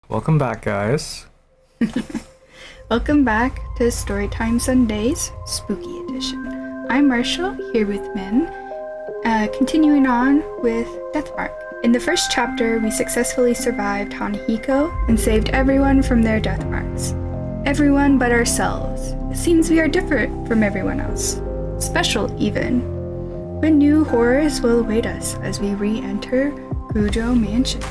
Welcome back, guys. Welcome back to Storytime Sundays, Spooky Edition. I'm Marshall, here with Myn, continuing on with Deathmark. In the first chapter, we successfully survived Hanahiko and saved everyone from their death marks. Everyone but ourselves. It seems we are different from everyone else. Special, even. But new horrors will await us as we re-enter Gujo Mansion.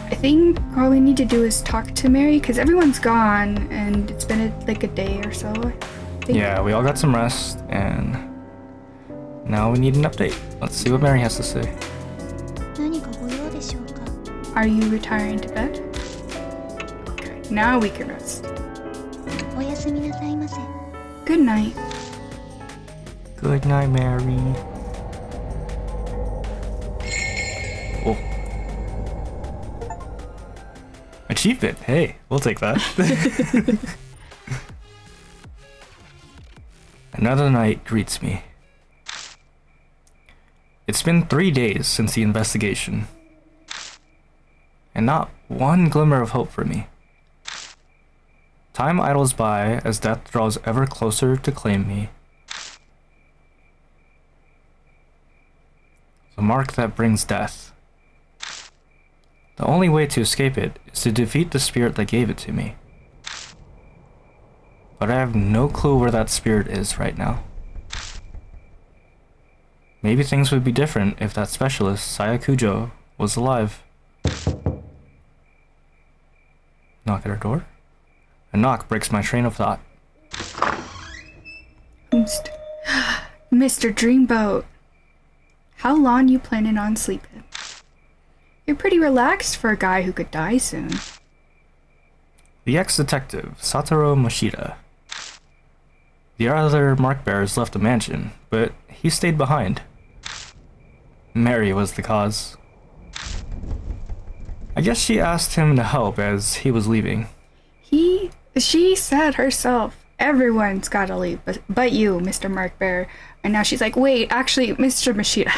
I think all we need to do is talk to Mary, because everyone's gone, and it's been a day or so, I think. Yeah, we all got some rest, and now we need an update. Let's see what Mary has to say. 何かご用でしょうか? Are you retiring to bed? Okay, now we can rest. おやすみなさいませ. Good night. Good night, Mary. Oh. Achievement. Hey, we'll take that. Another night greets me. It's been 3 days since the investigation, and not one glimmer of hope for me. Time idles by as death draws ever closer to claim me. The mark that brings death. The only way to escape it is to defeat the spirit that gave it to me. But I have no clue where that spirit is right now. Maybe things would be different if that specialist, Sayakujo, was alive. Knock at her door? A knock breaks my train of thought. Mr. Dreamboat. How long you planning on sleeping? You're pretty relaxed for a guy who could die soon. The ex-detective, Satoru Moshida. The other mark bearers left the mansion, but he stayed behind. Mary was the cause. I guess she asked him to help as he was leaving. She said herself, everyone's gotta leave, but you, Mr. Markbearer. And now she's like, wait, actually, Mr. Moshida.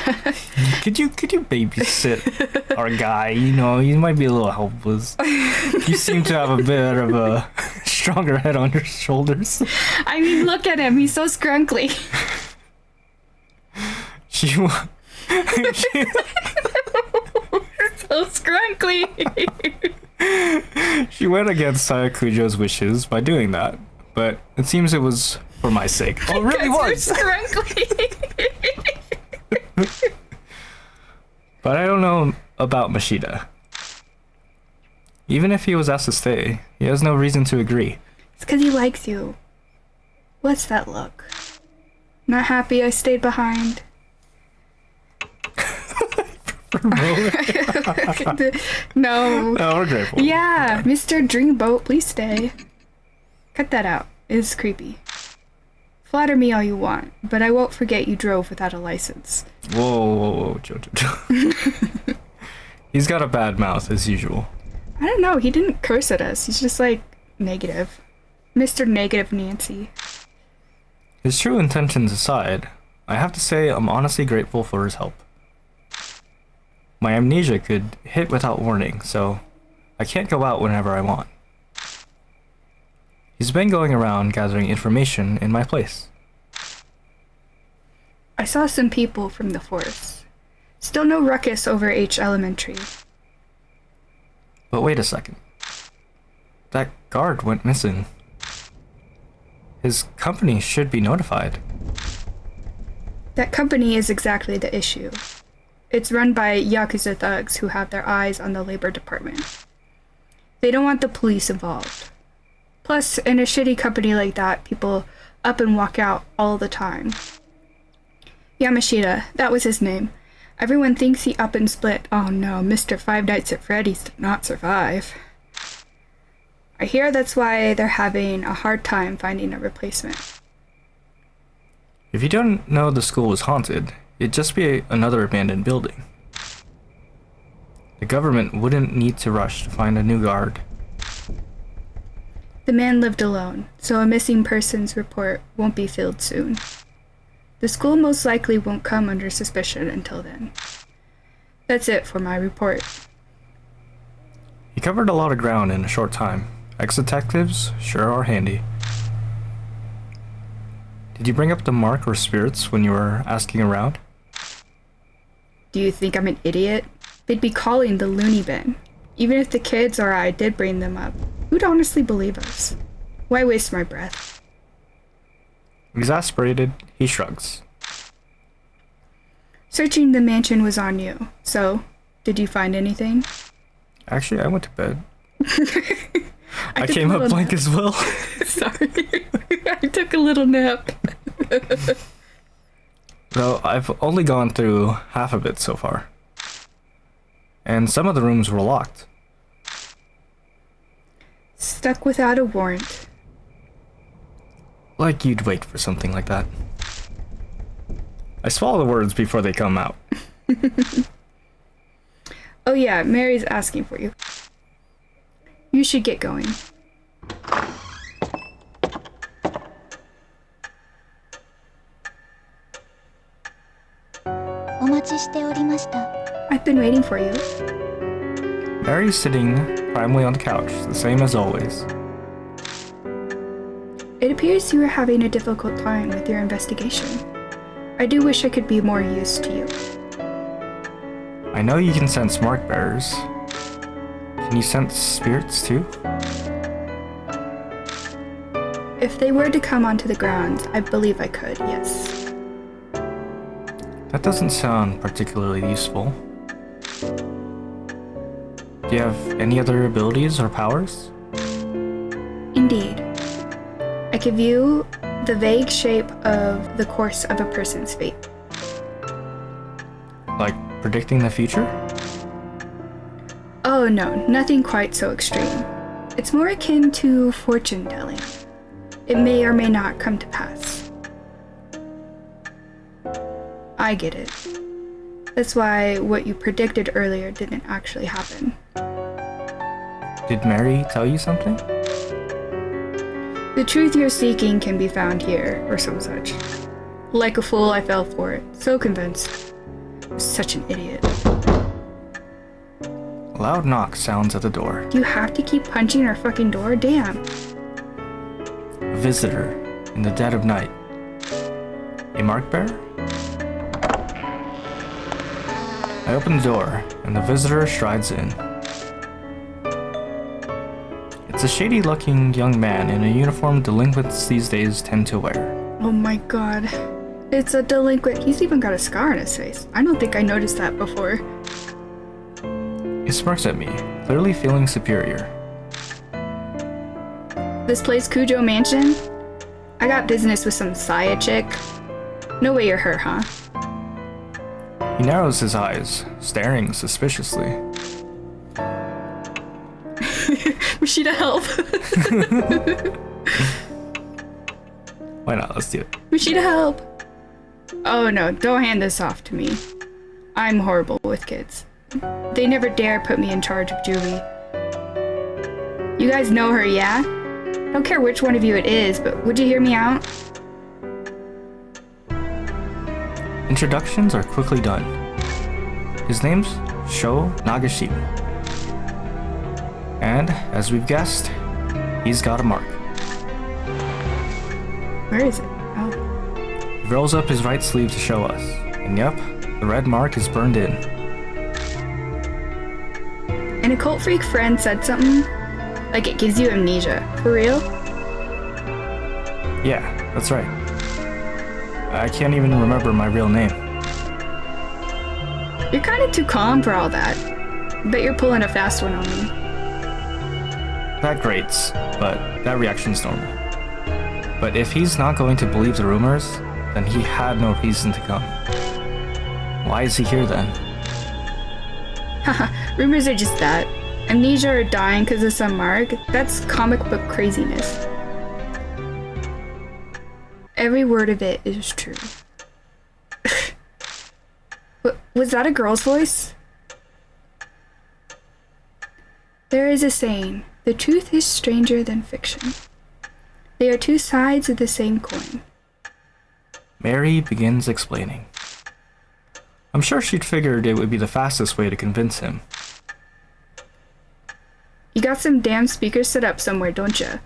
Could you babysit our guy? You know, he might be a little helpless. You seem to have a bit of a stronger head on your shoulders. I mean, look at him. He's so scrunkly. So scrunkly. She went against Sayakujo's wishes by doing that, but it seems it was for my sake. Oh, it really was! But I don't know about Moshida. Even if he was asked to stay, he has no reason to agree. It's because he likes you. What's that look? Not happy I stayed behind? No. No, we're grateful. Yeah, Mr. Dreamboat, please stay. Cut that out. It's creepy. Flatter me all you want, but I won't forget you drove without a license. Whoa, Jojo. He's got a bad mouth, as usual. I don't know, he didn't curse at us. He's just like, negative. Mr. Negative Nancy. His true intentions aside, I have to say I'm honestly grateful for his help. My amnesia could hit without warning, so I can't go out whenever I want. He's been going around gathering information in my place. I saw some people from the forest. Still no ruckus over H Elementary. But wait a second. That guard went missing. His company should be notified. That company is exactly the issue. It's run by Yakuza thugs who have their eyes on the labor department. They don't want the police involved. Plus, in a shitty company like that, people up and walk out all the time. Yamashita, that was his name. Everyone thinks he up and split. Oh no, Mr. Five Nights at Freddy's did not survive. I hear that's why they're having a hard time finding a replacement. If you don't know the school was haunted, it'd just be another abandoned building. The government wouldn't need to rush to find a new guard. The man lived alone, so a missing persons report won't be filled soon. The school most likely won't come under suspicion until then. That's it for my report. You covered a lot of ground in a short time. Ex-detectives sure are handy. Did you bring up the mark or spirits when you were asking around? Do you think I'm an idiot? They'd be calling the loony bin. Even if the kids or I did bring them up, who'd honestly believe us? Why waste my breath? Exasperated, he shrugs. Searching the mansion was on you, so did you find anything? Actually, I went to bed. I took came a up little blank nap. as well. Sorry. I took a little nap. Though I've only gone through half of it so far. And some of the rooms were locked. Stuck without a warrant. Like you'd wait for something like that. I swallow the words before they come out. Oh yeah, Mary's asking for you. You should get going. お待ちしておりました。 I've been waiting for you. Mary's sitting primly on the couch, the same as always. It appears you are having a difficult time with your investigation. I do wish I could be more use to you. I know you can sense mark bearers. Can you sense spirits too? If they were to come onto the grounds, I believe I could, yes. That doesn't sound particularly useful. Do you have any other abilities or powers? Indeed. I can view the vague shape of the course of a person's fate. Like predicting the future? Oh no, nothing quite so extreme. It's more akin to fortune telling. It may or may not come to pass. I get it. That's why what you predicted earlier didn't actually happen. Did Mary tell you something? The truth you're seeking can be found here, or some such. Like a fool, I fell for it. So convinced. I'm such an idiot. A loud knock sounds at the door. Do you have to keep punching our fucking door? Damn. A visitor in the dead of night. A mark bearer? I open the door, and the visitor strides in. It's a shady-looking young man in a uniform delinquents these days tend to wear. Oh my god. It's a delinquent. He's even got a scar on his face. I don't think I noticed that before. He smirks at me, clearly feeling superior. This place Cujo Mansion? I got business with some Saya chick. No way you're her, huh? He narrows his eyes, staring suspiciously. Rashida, help! Why not? Let's do it. Rashida, help! Oh no, don't hand this off to me. I'm horrible with kids. They never dare put me in charge of Julie. You guys know her, yeah? Don't care which one of you it is, but would you hear me out? Introductions are quickly done. His name's Sho Nagashima. And, as we've guessed, he's got a mark. Where is it? Oh. He rolls up his right sleeve to show us. And yep, the red mark is burned in. An occult freak friend said something like it gives you amnesia. For real? Yeah, that's right. I can't even remember my real name. You're kind of too calm for all that. Bet you're pulling a fast one on me. That grates, but that reaction's normal. But if he's not going to believe the rumors, then he had no reason to come. Why is he here then? Haha, rumors are just that. Amnesia or dying because of some mark, that's comic book craziness. Every word of it is true. Was that a girl's voice? There is a saying, the truth is stranger than fiction. They are two sides of the same coin. Mary begins explaining. I'm sure she'd figured it would be the fastest way to convince him. You got some damn speakers set up somewhere, don't you?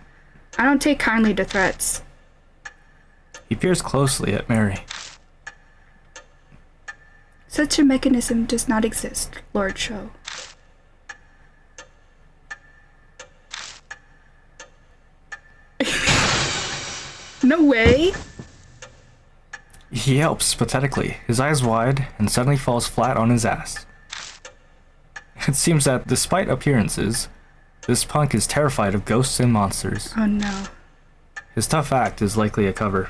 I don't take kindly to threats. He peers closely at Mary. Such a mechanism does not exist, Lord Cho. No way! He yelps pathetically, his eyes wide, and suddenly falls flat on his ass. It seems that, despite appearances, this punk is terrified of ghosts and monsters. Oh no. His tough act is likely a cover.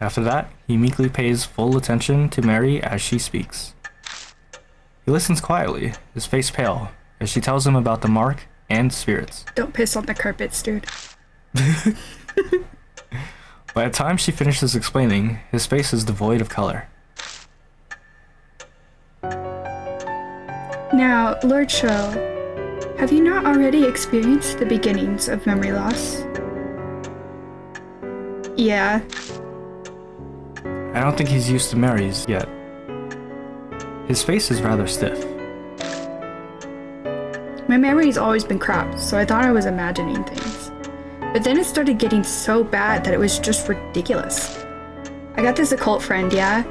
After that, he meekly pays full attention to Mary as she speaks. He listens quietly, his face pale, as she tells him about the mark and spirits. Don't piss on the carpets, dude. By the time she finishes explaining, his face is devoid of color. Now, Lord Cho, have you not already experienced the beginnings of memory loss? Yeah. I don't think he's used to Mary's yet. His face is rather stiff. My memory's always been crap, so I thought I was imagining things. But then it started getting so bad that it was just ridiculous. I got this occult friend, yeah?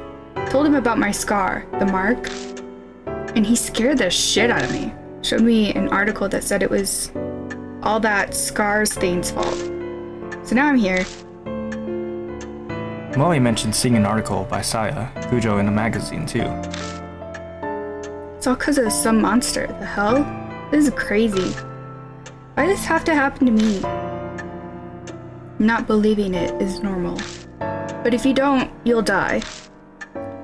Told him about my scar, the mark, and he scared the shit out of me. Showed me an article that said it was all that scar's thing's fault. So now I'm here. Molly mentioned seeing an article by Saya Kujo in the magazine too. It's all because of some monster. The hell? This is crazy. Why does this have to happen to me? Not believing it is normal. But if you don't, you'll die.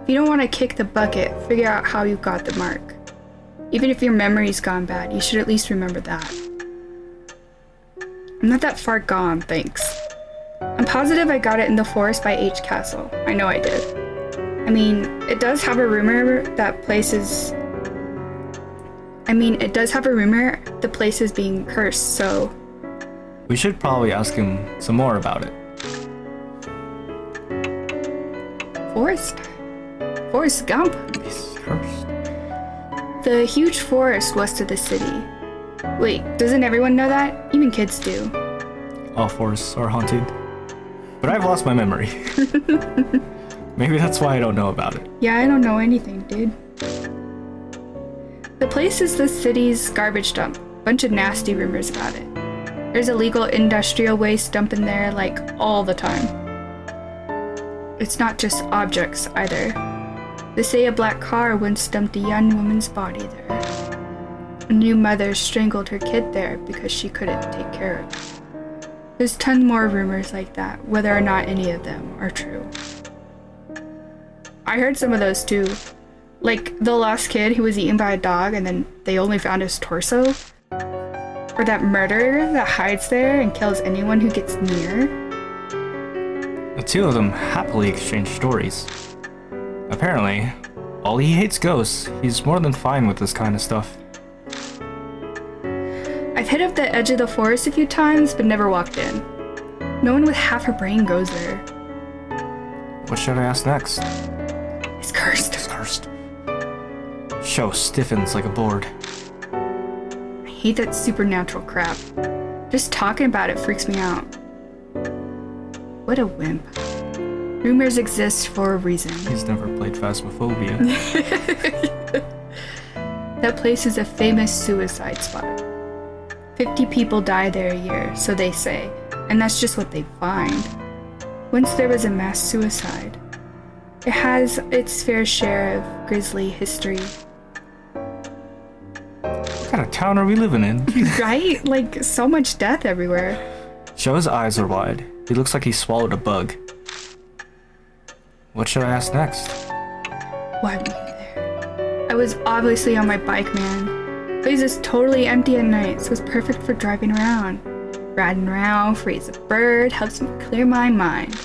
If you don't want to kick the bucket, figure out how you got the mark. Even if your memory's gone bad, you should at least remember that. I'm not that far gone, thanks. I'm positive I got it in the forest by H Castle. I know I did. I mean, it does have a rumor the place is being cursed, so... We should probably ask him some more about it. Forrest Gump. He's cursed. The huge forest west of the city. Wait, doesn't everyone know that? Even kids do. All forests are haunted. But I've lost my memory. Maybe that's why I don't know about it. Yeah, I don't know anything, dude. The place is the city's garbage dump. Bunch of nasty rumors about it. There's illegal industrial waste dumped in there, like, all the time. It's not just objects, either. They say a black car once dumped a young woman's body there. A new mother strangled her kid there because she couldn't take care of it. There's tons more rumors like that, whether or not any of them are true. I heard some of those too. Like the lost kid who was eaten by a dog and then they only found his torso. Or that murderer that hides there and kills anyone who gets near. The two of them happily exchange stories. Apparently, while he hates ghosts, he's more than fine with this kind of stuff. I've hit up the edge of the forest a few times, but never walked in. No one with half a brain goes there. What should I ask next? It's cursed. It's cursed. Show stiffens like a board. I hate that supernatural crap. Just talking about it freaks me out. What a wimp. Rumors exist for a reason. He's never played Phasmophobia. That place is a famous suicide spot. 50 people die there a year, so they say, and that's just what they find. Once there was a mass suicide. It has its fair share of grisly history. What kind of town are we living in? Right? Like, so much death everywhere. Sho's eyes are wide. He looks like he swallowed a bug. What should I ask next? Why were you there? I was obviously on my bike, man. The place is totally empty at night, so it's perfect for driving around. Riding around, free as a bird, helps me clear my mind.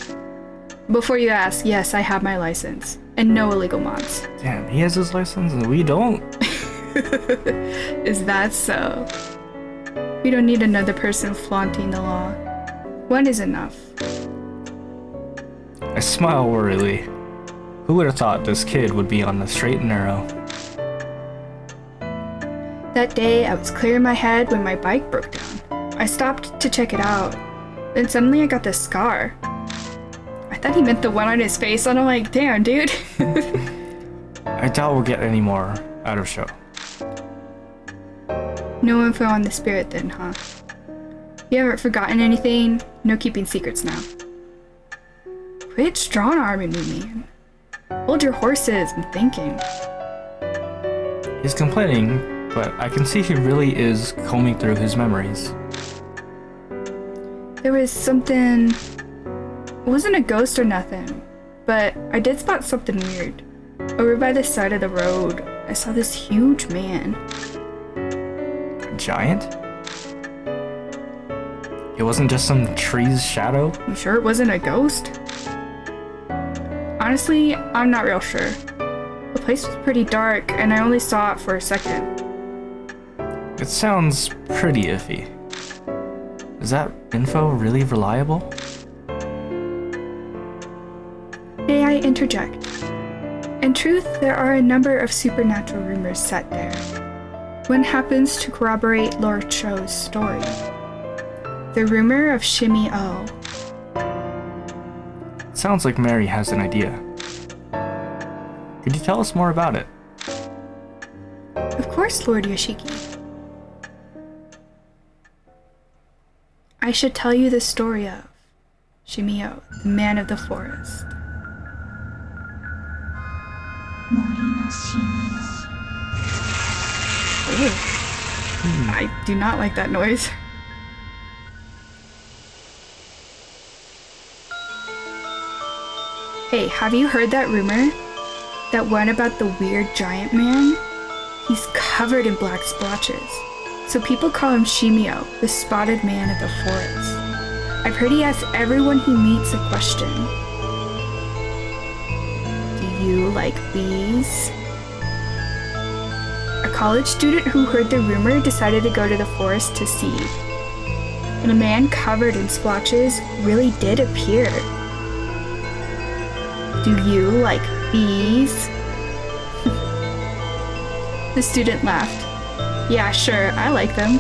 Before you ask, yes, I have my license. And no illegal mods. Damn, he has his license and we don't? Is that so? We don't need another person flaunting the law. One is enough. I smile worriedly. Who would have thought this kid would be on the straight and narrow? That day, I was clearing my head when my bike broke down. I stopped to check it out. Then suddenly I got this scar. I thought he meant the one on his face, and I'm like, damn, dude. I doubt we'll get any more out of show. No info on the spirit then, huh? You haven't forgotten anything? No keeping secrets now. Quit strong-arming me, man. Hold your horses, I'm thinking. He's complaining, but I can see he really is combing through his memories. There was something... It wasn't a ghost or nothing, but I did spot something weird. Over by the side of the road, I saw this huge man. A giant? It wasn't just some tree's shadow? You sure it wasn't a ghost? Honestly, I'm not real sure. The place was pretty dark, and I only saw it for a second. It sounds pretty iffy. Is that info really reliable? May I interject? In truth, there are a number of supernatural rumors set there. One happens to corroborate Lord Cho's story. The rumor of Shimmy O. Sounds like Mary has an idea. Could you tell us more about it? Of course, Lord Yoshiki. I should tell you the story of Shimio, the man of the forest. Ew. I do not like that noise. Hey, have you heard that rumor? That one about the weird giant man? He's covered in black splotches. So people call him Shimio, the spotted man of the forest. I've heard he asks everyone he meets a question. Do you like bees? A college student who heard the rumor decided to go to the forest to see. And a man covered in splotches really did appear. Do you like bees? The student laughed. Yeah, sure, I like them.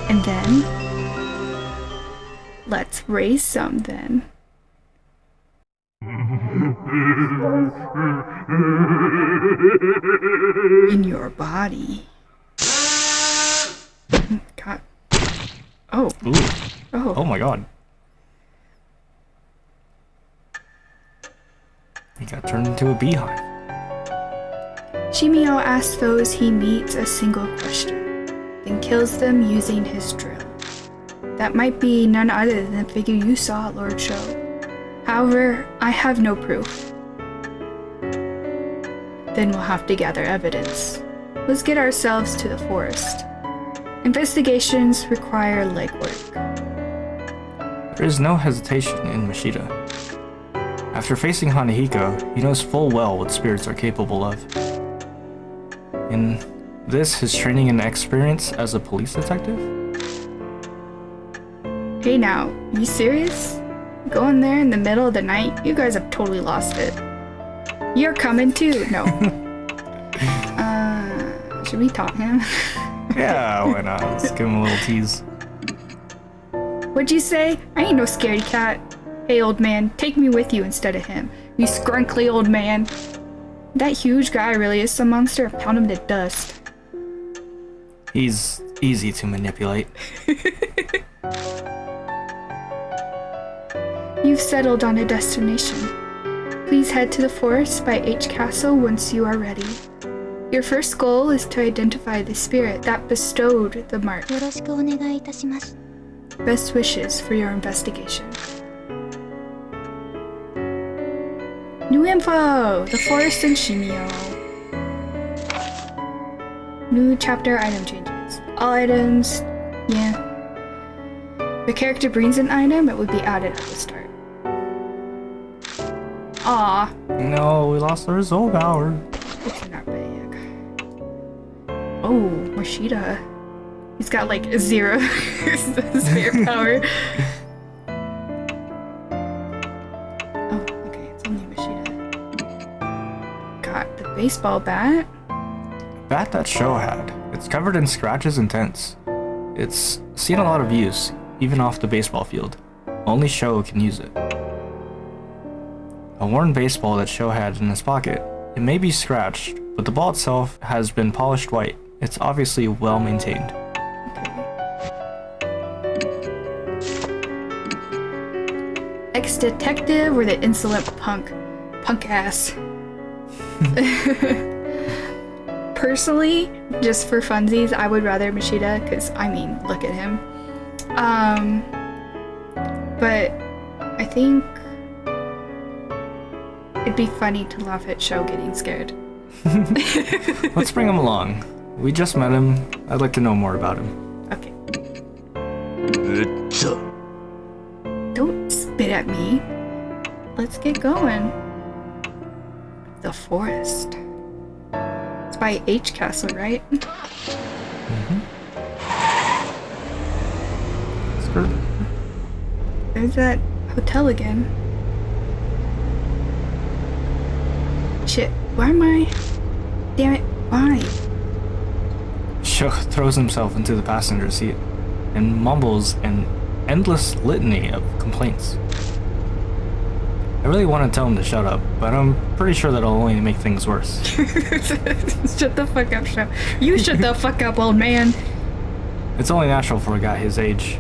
And then, let's raise some then. In your body. God. Oh. Ooh. Oh. Oh my god. He got turned into a beehive. Shimio asks those he meets a single question, then kills them using his drill. That might be none other than the figure you saw, Lord Cho. However, I have no proof. Then we'll have to gather evidence. Let's get ourselves to the forest. Investigations require legwork. There is no hesitation in Mashida. After facing Hanahiko, he knows full well what spirits are capable of. In this, his training and experience as a police detective? Hey now, you serious? Going there in the middle of the night? You guys have totally lost it. You're coming too. No. Should we taunt him? Yeah, why not? Let's give him a little tease. What'd you say? I ain't no scaredy cat. Hey, old man, take me with you instead of him. You scrunkly old man. That huge guy really is some monster. Pound him to dust. He's easy to manipulate. You've settled on a destination. Please head to the forest by H Castle once you are ready. Your first goal is to identify the spirit that bestowed the mark. よろしくお願いいたします。 Best wishes for your investigation. New info! The forest and Shimio. New chapter item changes. All items, yeah. The character brings an item, it would be added at the start. Aw. No, we lost the result hour. It's not big. Oh, Mashida. He's got like 0 spare power. Oh, okay, it's only Mashida. Got the baseball bat. Bat that show had. It's covered in scratches and dents. It's seen a lot of use, even off the baseball field. Only Sho can use it. A worn baseball that Sho had in his pocket. It may be scratched, but the ball itself has been polished white. It's obviously well maintained. Ex-detective or the insolent punk ass. Personally, just for funsies, I would rather Machida, because, I mean, look at him. But I think it'd be funny to laugh at Sho getting scared. Let's bring him along. We just met him. I'd like to know more about him. Okay. Don't spit at me. Let's get going. The forest. It's by H Castle, right? Mm-hmm. Skirt. There's that hotel again. Shit, why am I? Damn it, why? Sho throws himself into the passenger seat and mumbles an endless litany of complaints. I really want to tell him to shut up, but I'm pretty sure that'll only make things worse. Shut the fuck up, Sho. You shut the fuck up, old man. It's only natural for a guy his age.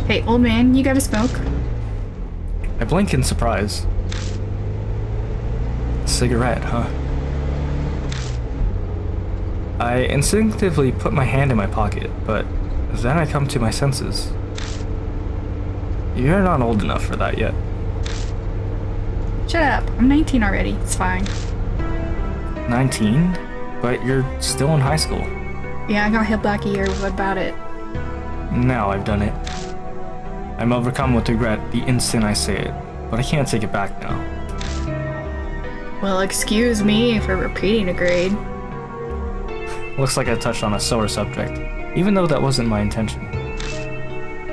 Hey, old man, you gotta smoke. I blink in surprise. Cigarette, huh? I instinctively put my hand in my pocket, but then I come to my senses. You're not old enough for that yet. Shut up. I'm 19 already. It's fine. 19? But you're still in high school. Yeah, I got hit back a year. What about it? Now I've done it. I'm overcome with regret the instant I say it, but I can't take it back now. Well, excuse me for repeating a grade. Looks like I touched on a sore subject, even though that wasn't my intention.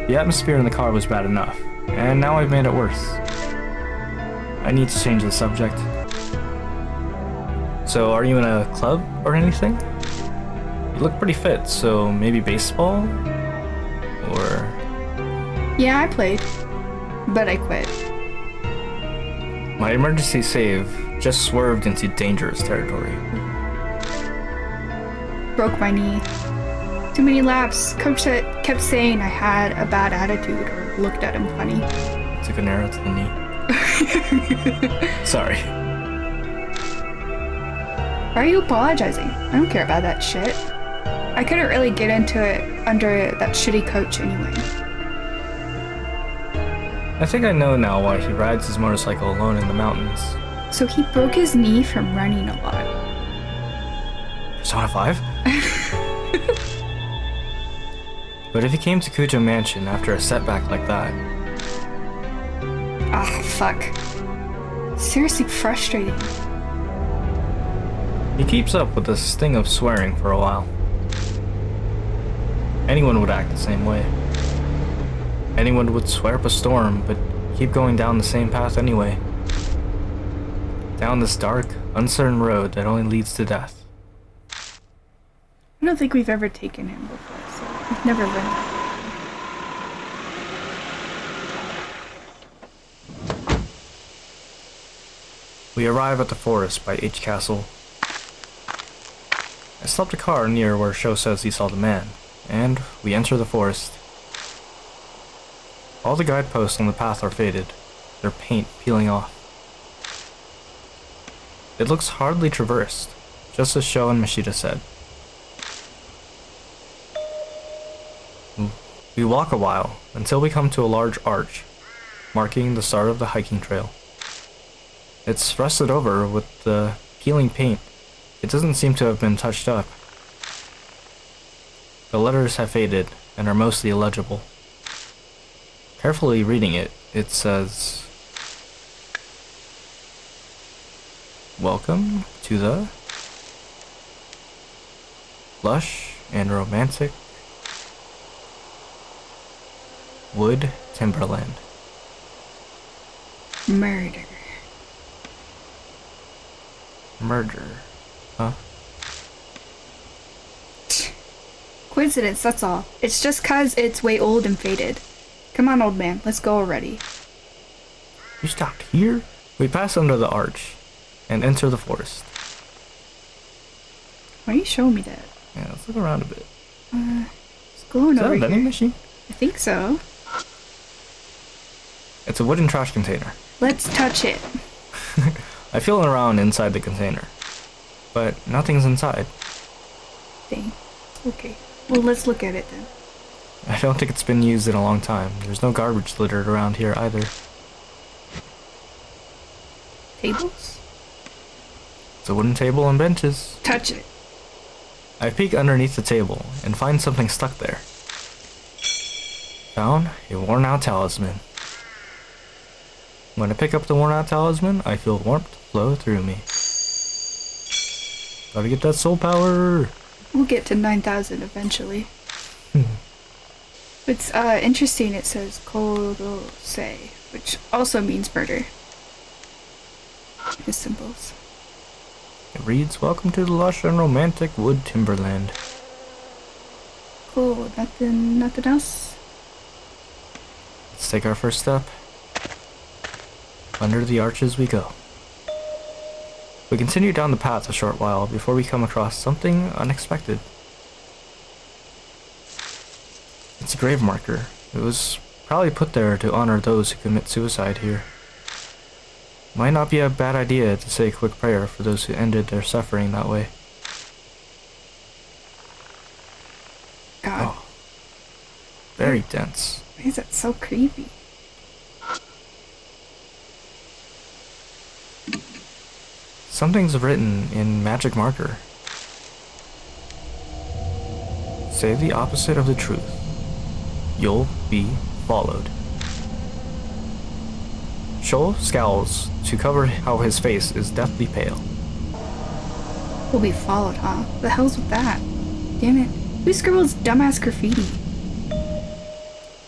The atmosphere in the car was bad enough, and now I've made it worse. I need to change the subject. So, are you in a club or anything? You look pretty fit, so maybe baseball? Or... Yeah, I played, but I quit. My emergency save just swerved into dangerous territory. Broke my knee. Too many laps. Coach kept saying I had a bad attitude or looked at him funny. Took an arrow to the knee. Sorry. Why are you apologizing? I don't care about that shit. I couldn't really get into it under that shitty coach anyway. I think I know now why he rides his motorcycle alone in the mountains. So he broke his knee from running a lot. Persona 5? But if he came to Kujo Mansion after a setback like that... Ah, fuck. Seriously frustrating. He keeps up with the sting of swearing for a while. Anyone would act the same way. Anyone would swear up a storm, but keep going down the same path anyway. Down this dark, uncertain road that only leads to death. I don't think we've ever taken him before, so we've never learned that. We arrive at the forest by H Castle. I stopped a car near where Sho says he saw the man, and we enter the forest. All the guideposts on the path are faded, their paint peeling off. It looks hardly traversed, just as Sho and Machida said. We walk a while, until we come to a large arch, marking the start of the hiking trail. It's rusted over with the peeling paint. It doesn't seem to have been touched up. The letters have faded and are mostly illegible. Carefully reading it, it says, "Welcome to the lush and romantic wood timberland." Murder. Murder, huh? Coincidence, that's all. It's just 'cause it's way old and faded. Come on, old man, let's go already. You stopped here? We pass under the arch and enter the forest. Why are you showing me that? Yeah, let's look around a bit. It's going Is that over a vending here. machine? I think so. It's a wooden trash container. Let's touch it. I feel around inside the container, but nothing's inside. Dang. Okay. Well, let's look at it then. I don't think it's been used in a long time. There's no garbage littered around here either. Tables? It's a wooden table and benches. Touch it. I peek underneath the table and find something stuck there. Found a worn out talisman. When I pick up the worn out talisman, I feel warmth flow through me. Gotta get that soul power! We'll get to 9,000 eventually. It's interesting, it says Korose, which also means murder. His symbols. It reads, "Welcome to the lush and romantic wood timberland." Cool, nothing else? Let's take our first step. Under the arches we go. We continue down the path a short while before we come across something unexpected. It's a grave marker. It was probably put there to honor those who commit suicide here. Might not be a bad idea to say a quick prayer for those who ended their suffering that way. God, Oh, very dense. why is that so creepy? Something's written in magic marker. Say the opposite of the truth. You'll be followed. Shoal scowls to cover how his face is deathly pale. We'll be followed, huh? The hell's with that? Damn it. Who scribbles dumbass graffiti?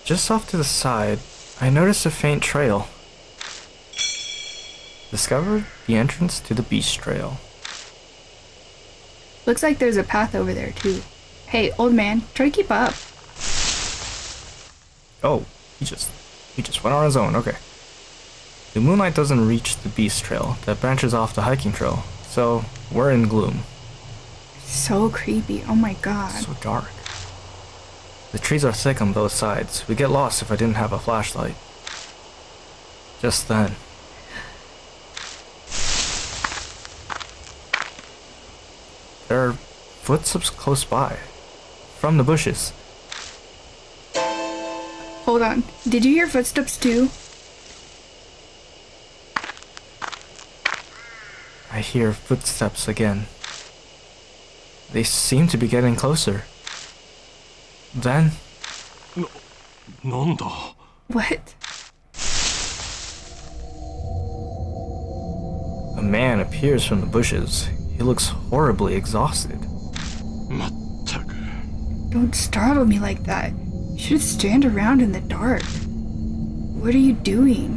Just off to the side, I noticed a faint trail. Discovered the entrance to the beach trail. Looks like there's a path over there, too. Hey, old man, try to keep up. Oh, he just went on his own, okay. The moonlight doesn't reach the beast trail that branches off the hiking trail, so we're in gloom. So creepy, oh my god. So dark. The trees are thick on both sides. We'd get lost if I didn't have a flashlight. Just then. There are footsteps close by. From the bushes. Hold on, did you hear footsteps too? I hear footsteps again. They seem to be getting closer. Then, なんだ What? a man appears from the bushes. He looks horribly exhausted. まったく Don't startle me like that. You should stand around in the dark. What are you doing?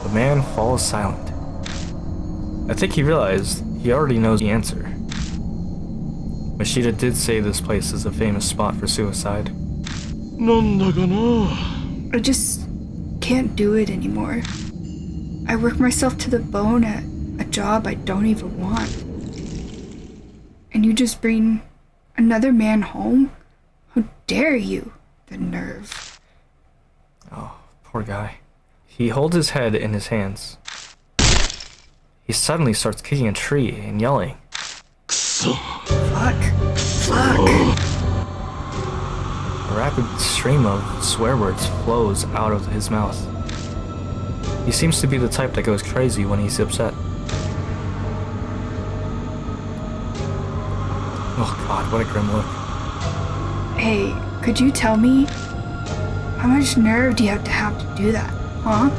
The man falls silent. I think he realized he already knows the answer. Mashita did say this place is a famous spot for suicide. なんだかな I just can't do it anymore. I work myself to the bone at a job I don't even want. And you just bring another man home? How dare you? The nerve. Oh, poor guy. He holds his head in his hands. He suddenly starts kicking a tree and yelling. くそ Fuck. Fuck. A rapid stream of swear words flows out of his mouth. He seems to be the type that goes crazy when he's upset. Oh god, what a grim look. Hey, could you tell me? How much nerve do you have to do that, huh?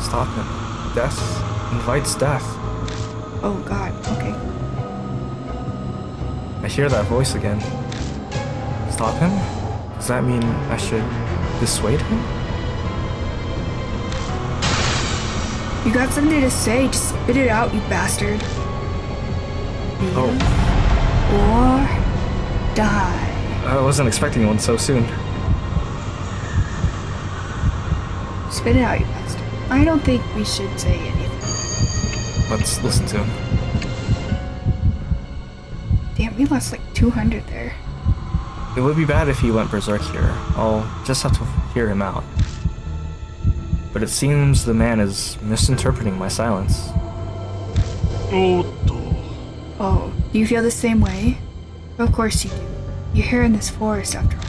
Stop him. Death invites death. Oh god, okay. I hear that voice again. Stop him? Does that mean I should dissuade him? You got something to say, just spit it out, you bastard. Live or die. I wasn't expecting one so soon. Spit it out, you bastard. I don't think we should say anything. Let's listen to him. Damn, we lost like 200 there. It would be bad if he went berserk here. I'll just have to hear him out. But it seems the man is misinterpreting my silence. おっと Oh, do you feel the same way? Of course you do. You're here in this forest after all.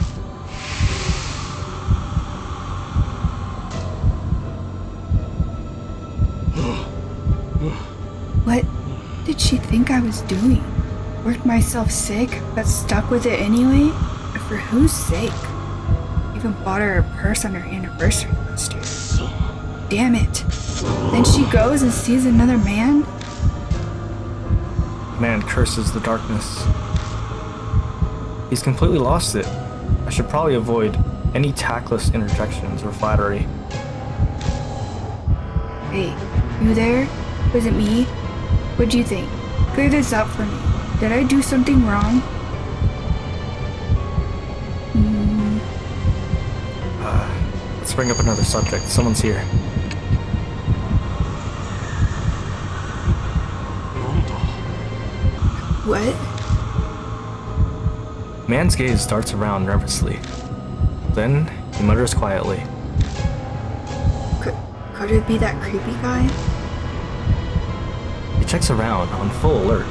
What did she think I was doing? Worked myself sick, but stuck with it anyway? And for whose sake? Even bought her a purse on her anniversary last year. Damn it. Then she goes and sees another man? The man curses the darkness. He's completely lost it. I should probably avoid any tactless interjections or flattery. Hey, you there? Was it me? What'd you think? Clear this up for me. Did I do something wrong? Let's bring up another subject. Someone's here. なんだ What? Man's gaze darts around nervously. Then he mutters quietly. Could it be that creepy guy? He checks around on full alert.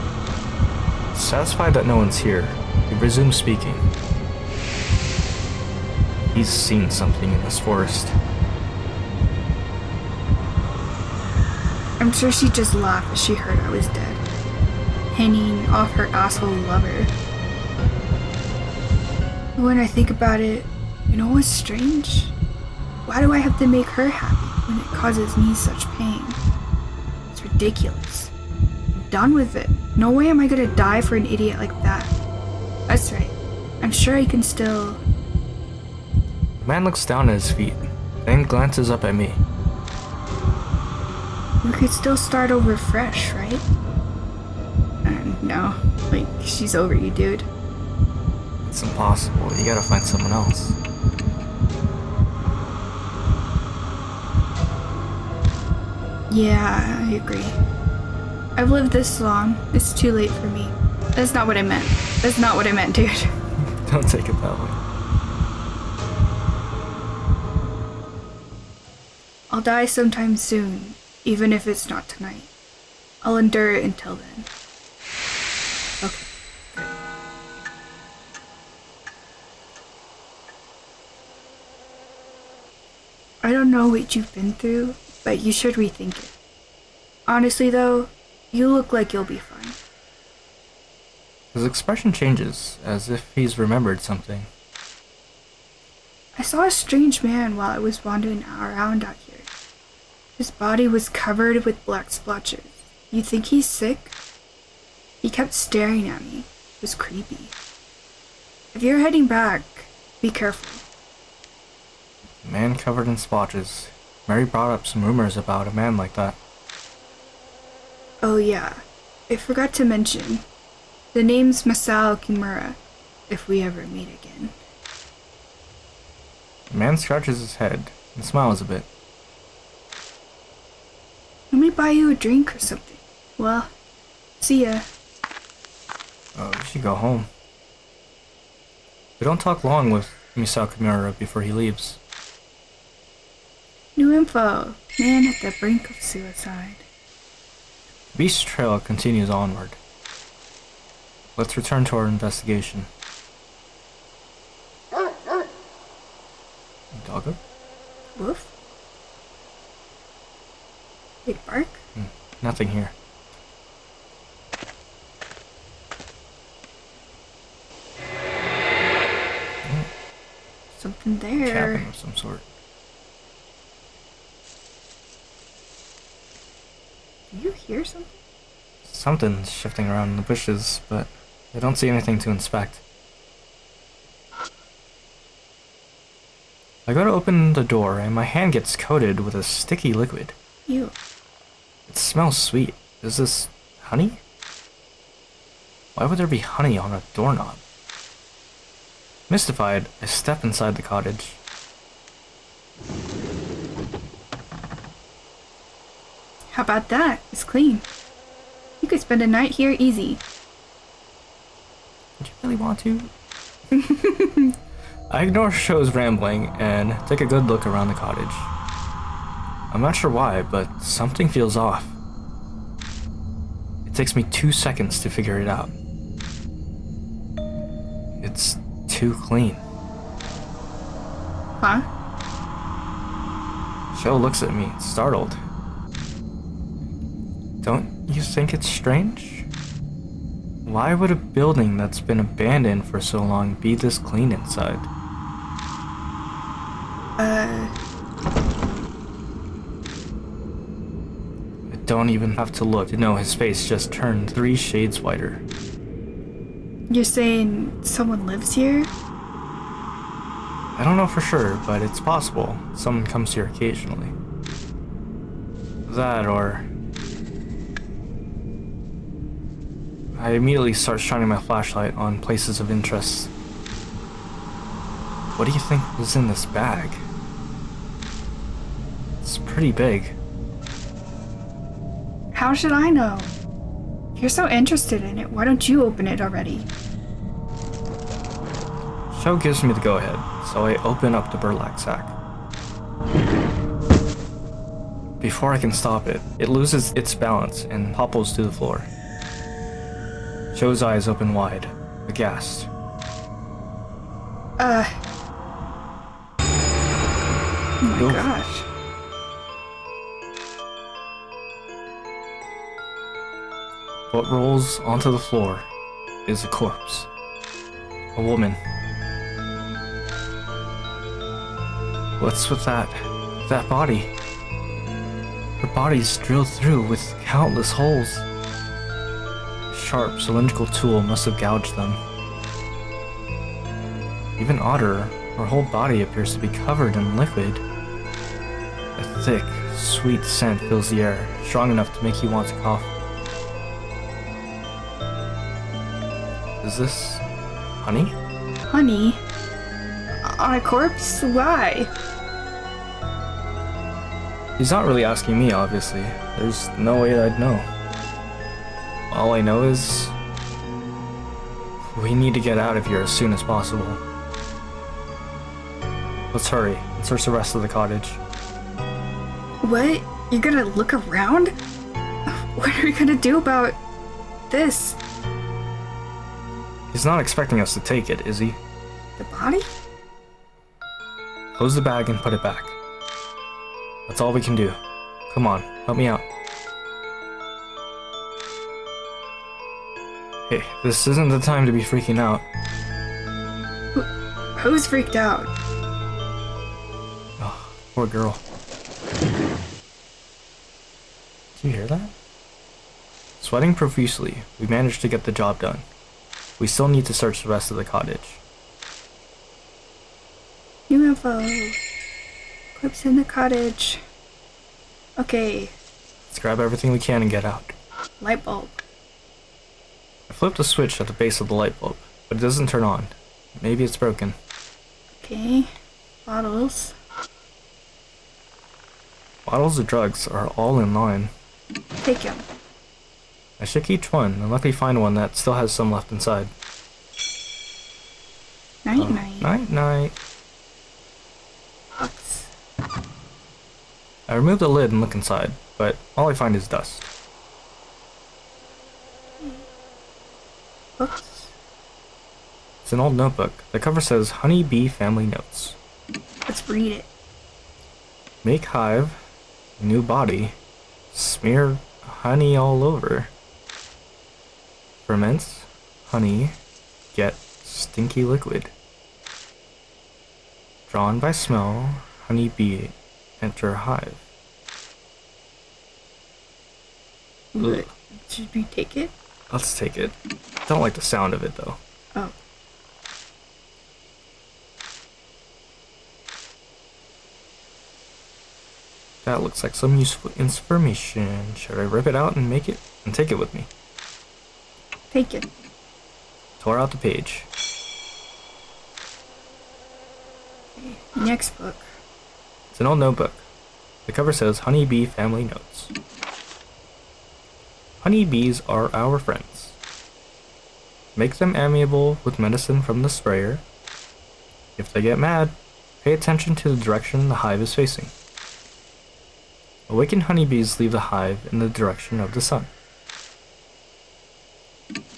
Satisfied that no one's here, he resumes speaking. He's seen something in this forest. I'm sure she just laughed as she heard I was dead. Hanging off her asshole lover. When I think about it, you know what's strange? Why do I have to make her happy when it causes me such pain? It's ridiculous. I'm done with it. No way am I gonna die for an idiot like that. That's right. I'm sure I can still... The man looks down at his feet, then glances up at me. We could still start over fresh, right? No. Like, she's over you, dude. It's impossible. You gotta find someone else. Yeah, I agree. I've lived this long. It's too late for me. That's not what I meant. That's not what I meant, dude. Don't take it that way. I'll die sometime soon, even if it's not tonight. I'll endure it until then. Okay, good. I don't know what you've been through, but you should rethink it. Honestly though, you look like you'll be fine. His expression changes, as if he's remembered something. I saw a strange man while I was wandering around out here. His body was covered with black splotches. You think he's sick? He kept staring at me. It was creepy. If you're heading back, be careful. Man covered in splotches. Mary brought up some rumors about a man like that. Oh yeah, I forgot to mention. The name's Masao Kimura, if we ever meet again. The man scratches his head and smiles a bit. Let me buy you a drink or something. Well, see ya. Oh, you should go home. We don't talk long with Misao Kimura before he leaves. New info. Man at the brink of suicide. The beast trail continues onward. Let's return to our investigation. Doggo? Woof? Big bark? Nothing here. Something there. Cabin of some sort. Do you hear something? Something's shifting around in the bushes, but I don't see anything to inspect. I go to open the door and my hand gets coated with a sticky liquid. Ew. It smells sweet. Is this honey? Why would there be honey on a doorknob? Mystified, I step inside the cottage. How about that? It's clean. You could spend a night here easy. Would you really want to? I ignore Show's rambling and take a good look around the cottage. I'm not sure why, but something feels off. It takes me 2 seconds to figure it out. It's too clean. Huh? Show looks at me, startled. Don't you think it's strange? Why would a building that's been abandoned for so long be this clean inside? I don't even have to look to know his face just turned 3 shades whiter. You're saying someone lives here? I don't know for sure, but it's possible someone comes here occasionally. That or... I immediately start shining my flashlight on places of interest. What do you think was in this bag? It's pretty big. How should I know? If you're so interested in it, why don't you open it already? Show gives me the go-ahead, so I open up the burlap sack. Before I can stop it, it loses its balance and topples to the floor. Show's eyes open wide, aghast. Oh my Oof. gosh. What rolls onto the floor is a corpse. A woman. What's with that body? Her body's drilled through with countless holes. A sharp cylindrical tool must have gouged them. Even odder, her whole body appears to be covered in liquid. A thick, sweet scent fills the air, strong enough to make you want to cough. Is this honey? Honey? On a corpse? Why? He's not really asking me, obviously. There's no way I'd know. All I know is... we need to get out of here as soon as possible. Let's hurry and search the rest of the cottage. What? You're gonna look around? What are we gonna do about this? He's not expecting us to take it, is he? The body? Close the bag and put it back. That's all we can do. Come on, help me out. Hey, this isn't the time to be freaking out. Who's freaked out? Oh, poor girl. Do you hear that? Sweating profusely, we managed to get the job done. We still need to search the rest of the cottage. UFO. Corpse in the cottage. Okay. Let's grab everything we can and get out. Light bulb. I flipped a switch at the base of the light bulb, but it doesn't turn on. Maybe it's broken. Okay. Bottles. Bottles of drugs are all in line. Take them. I shook each one and luckily find one that still has some left inside. Night night. Night night. Books. I remove the lid and look inside, but all I find is dust. Books. It's an old notebook. The cover says Honey Bee Family Notes. Let's read it. Make hive, new body, smear honey all over. Ferments, honey, get stinky liquid. Drawn by smell, honey bee, enter hive. Ugh. Should we take it? Let's take it. Don't like the sound of it though. Oh. That looks like some useful information. Should I rip it out and take it with me? Take it. tore out the page. Okay, next book. It's an old notebook. The cover says Honeybee Family Notes. Honeybees are our friends. Make them amiable with medicine from the sprayer. If they get mad, pay attention to the direction the hive is facing. Awakened honeybees leave the hive in the direction of the sun.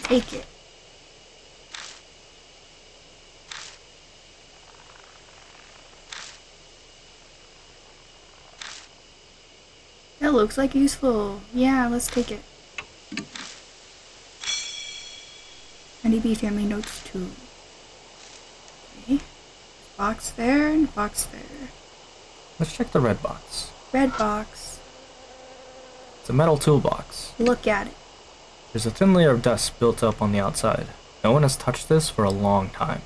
Take it. That looks like useful. Yeah, let's take it. Honeybee Family Notes 2. Okay. Box there and box there. Let's check the red box. Red box. It's a metal toolbox. Look at it. There's a thin layer of dust built up on the outside. No one has touched this for a long time.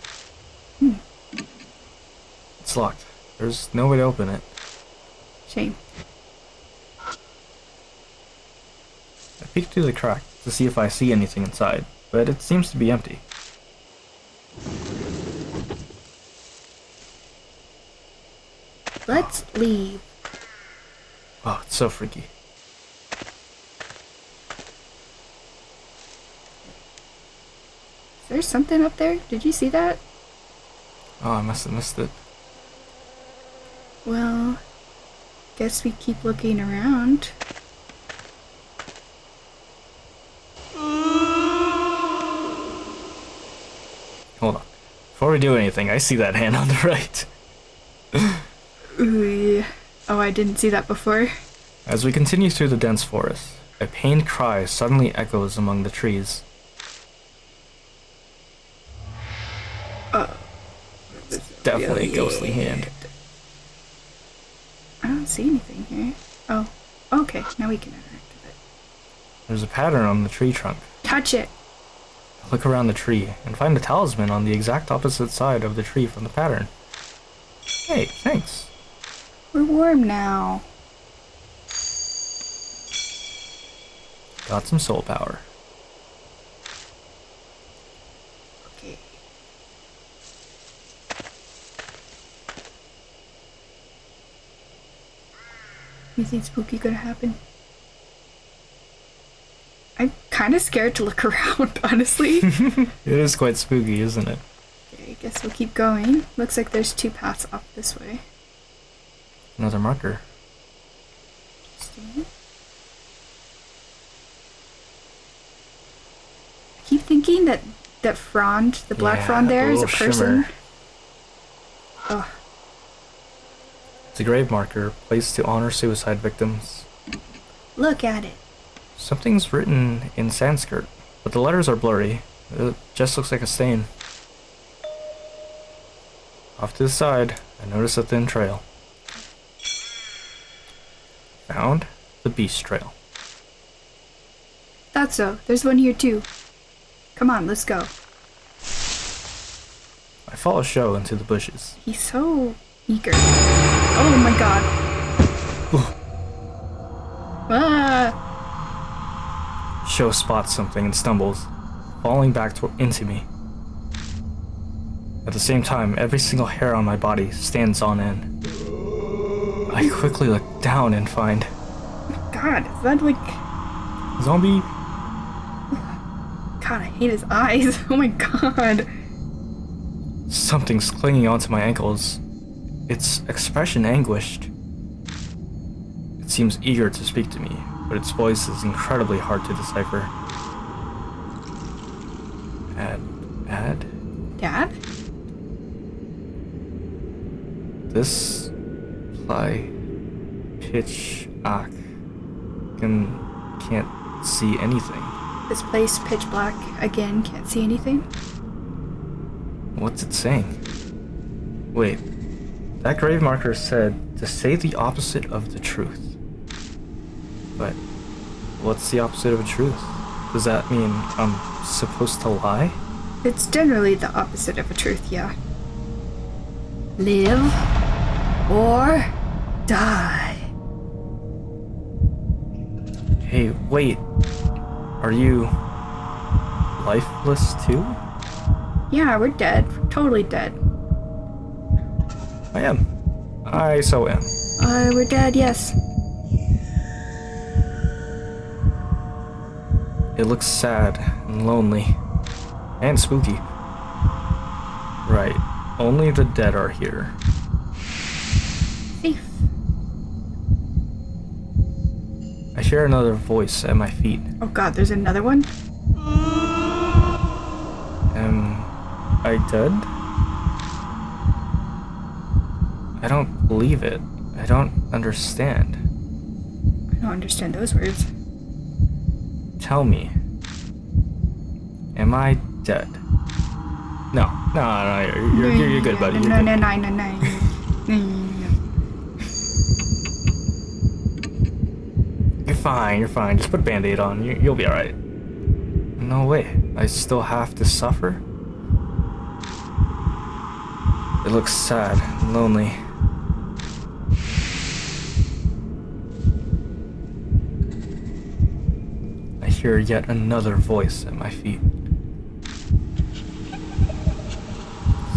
It's locked. There's no way to open it. Shame. I peeked through the crack to see if I see anything inside, but it seems to be empty. Let's leave. Oh, it's so freaky. There's something up there. Did you see that? Oh, I must have missed it. Well, guess we keep looking around. Hold on. Before we do anything, I see that hand on the right. Ooh. Oh, I didn't see that before. As we continue through the dense forest, a pained cry suddenly echoes among the trees. It's definitely a ghostly hand. I don't see anything here. Oh, okay. Now we can interact with it. There's a pattern on the tree trunk. Touch it. I look around the tree and find a talisman on the exact opposite side of the tree from the pattern. Hey, thanks. We're warm now. Got some soul power. Okay. Anything spooky gonna happen? I'm kind of scared to look around, honestly. It is quite spooky, isn't it? Okay, I guess we'll keep going. Looks like there's 2 paths off this way. Another marker. Interesting. I keep thinking that frond, the black frond there, is a little person. shimmer. Ugh. It's a grave marker placed to honor suicide victims. Look at it. Something's written in Sanskrit, but the letters are blurry. It just looks like a stain. Off to the side, I notice a thin trail. Found the beast trail. Thought so. There's one here too. Come on, let's go. I follow Sho into the bushes. He's so eager. Oh my god. Ah! Sho spots something and stumbles, falling back into me. At the same time, every single hair on my body stands on end. I quickly look down and find... God, is that like... Zombie? God, I hate his eyes. Oh my god. Something's clinging onto my ankles. Its expression anguished. It seems eager to speak to me, but its voice is incredibly hard to decipher. Ad? Dad? This ply pitch ak can't see anything. This place pitch black again, can't see anything. What's it saying? Wait, that grave marker said to say the opposite of the truth. But what's the opposite of a truth? Does that mean I'm supposed to lie? It's generally the opposite of a truth, yeah. Live or die. Hey, wait. Are you lifeless too? Yeah, we're dead. Totally dead. I am. I so am. We're dead, yes. It looks sad and lonely. And spooky. Right. Only the dead are here. Safe. I hear another voice at my feet. Oh god, there's another one? Am I dead? I don't believe it. I don't understand. I don't understand those words. Tell me. Am I dead? No, you're good, buddy. You're No. You're fine. Just put a band-aid on. You'll be alright. No way. I still have to suffer? It looks sad and lonely. I hear yet another voice at my feet.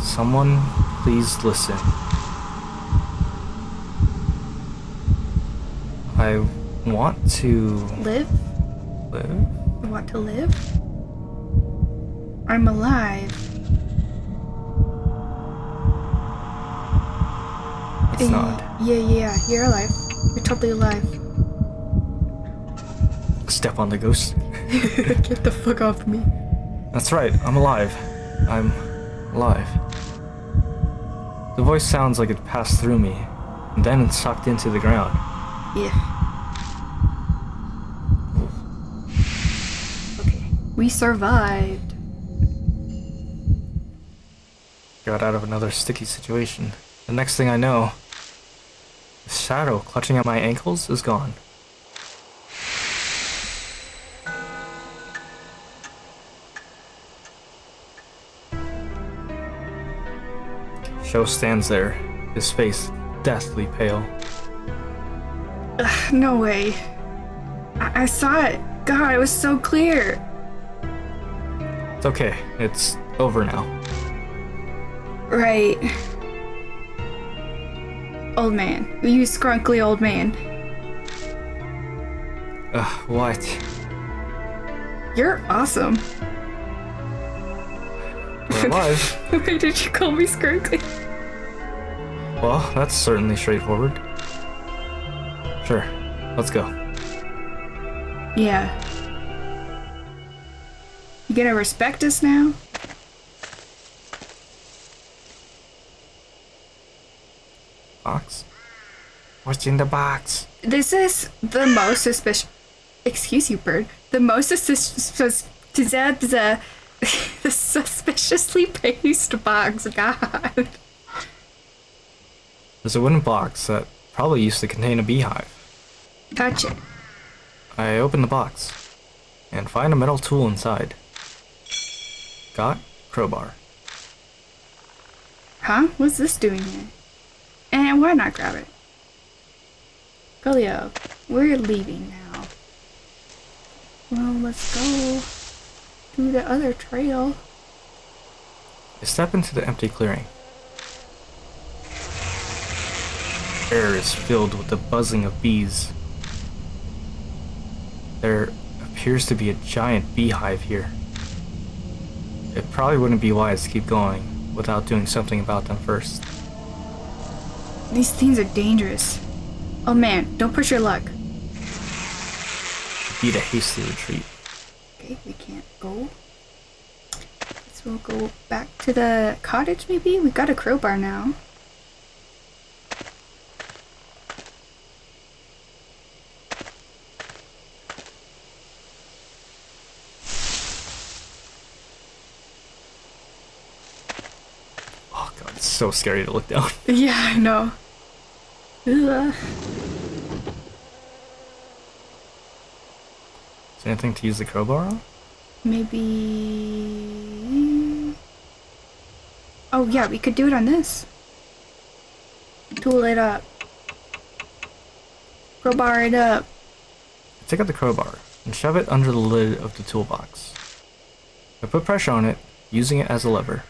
Someone, please listen. I want to Live? live. I want to live? I'm alive. It's not. Yeah, you're alive. You're totally alive. Step on the ghost. Get the fuck off me. That's right, I'm alive. I'm alive. The voice sounds like it passed through me, and then it's sucked into the ground. Yeah. Okay. We survived. Got out of another sticky situation. The next thing I know, the shadow clutching at my ankles is gone. Sho stands there, his face deathly pale. Ugh, no way. I saw it. God, it was so clear. It's okay, it's over now. Right. Old man. You scrunkly old man. What? You're awesome. We're alive. Why did you call me scrunkly? Well, that's certainly straightforward. Sure, let's go. Yeah. You gonna respect us now? Box? What's in the box? This is the most suspicious. Excuse you, bird. The most the suspiciously paced box. God. There's a wooden box that probably used to contain a beehive. Touch it. I open the box and find a metal tool inside. Got crowbar. Huh? What's this doing here? And why not grab it? Coolio, we're leaving now. Well, let's go through the other trail. I step into the empty clearing. Air is filled with the buzzing of bees. There appears to be a giant beehive here. It probably wouldn't be wise to keep going without doing something about them first. These things are dangerous. Oh man, don't push your luck. Beat a hasty retreat. Okay, we can't go. Guess we'll go back to the cottage maybe? We got a crowbar now. Oh god, it's so scary to look down. Yeah, I know. Ugh. Is there anything to use the crowbar on? Maybe... Oh yeah, we could do it on this. Tool it up. Crowbar it up. Take out the crowbar and shove it under the lid of the toolbox. If I put pressure on it, using it as a lever.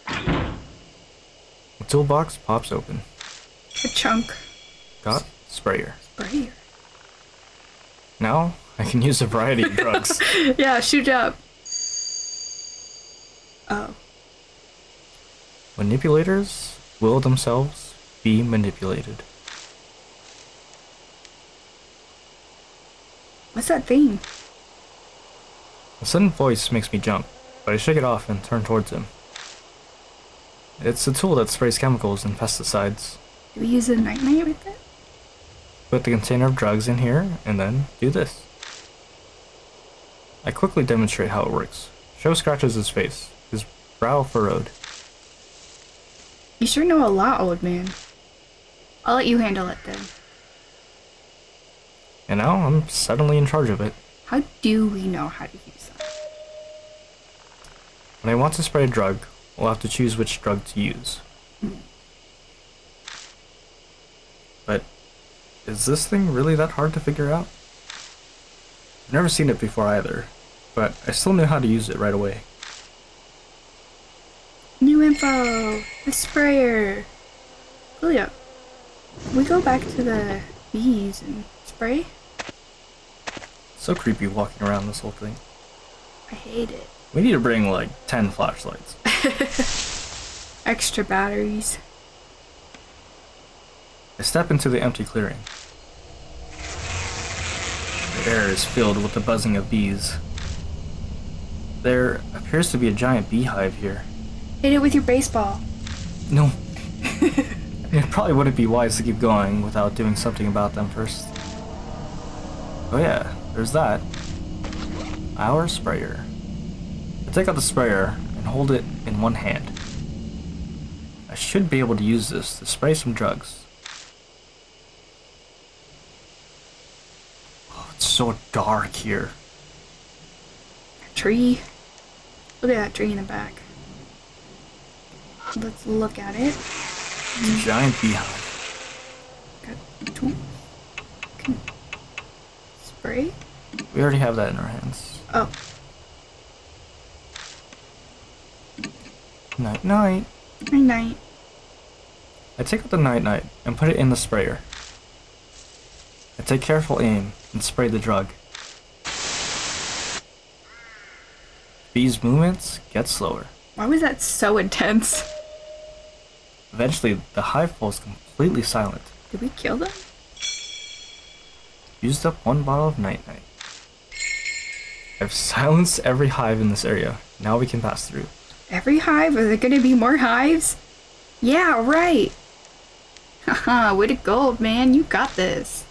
The toolbox pops open. A chunk. Got sprayer. Sprayer. Now I can use a variety of drugs. Yeah, shoot up. Oh. Manipulators will themselves be manipulated. What's that thing? A sudden voice makes me jump, but I shake it off and turn towards him. It's a tool that sprays chemicals and pesticides. Do we use a night-night with it? Put the container of drugs in here, and then do this. I quickly demonstrate how it works. Sho scratches his face, his brow furrowed. You sure know a lot, old man. I'll let you handle it then. And now I'm suddenly in charge of it. How do we know how to use that? When I want to spray a drug, we'll have to choose which drug to use. But is this thing really that hard to figure out? I've never seen it before either, but I still knew how to use it right away. New info! The sprayer! Julia, can we go back to the bees and spray? So creepy walking around this whole thing. I hate it. We need to bring like 10 flashlights. Extra batteries. I step into the empty clearing. The air is filled with the buzzing of bees. There appears to be a giant beehive here. Hit it with your baseball. No. It probably wouldn't be wise to keep going without doing something about them first. Oh yeah, there's that. Our sprayer. I take out the sprayer and hold it in one hand. I should be able to use this to spray some drugs. Oh, it's so dark here. Tree. Look at that tree in the back. Let's look at it. It's a giant beehive. Got tools. Can spray? We already have that in our hands. Oh. Night night. Night night. I take out the night night and put it in the sprayer. I take careful aim and spray the drug. Bees' movements get slower. Why was that so intense? Eventually, the hive falls completely silent. Did we kill them? Used up one bottle of night night. I've silenced every hive in this area. Now we can pass through. Every hive? Are there gonna be more hives? Yeah, right. Haha, way to go, man. You got this.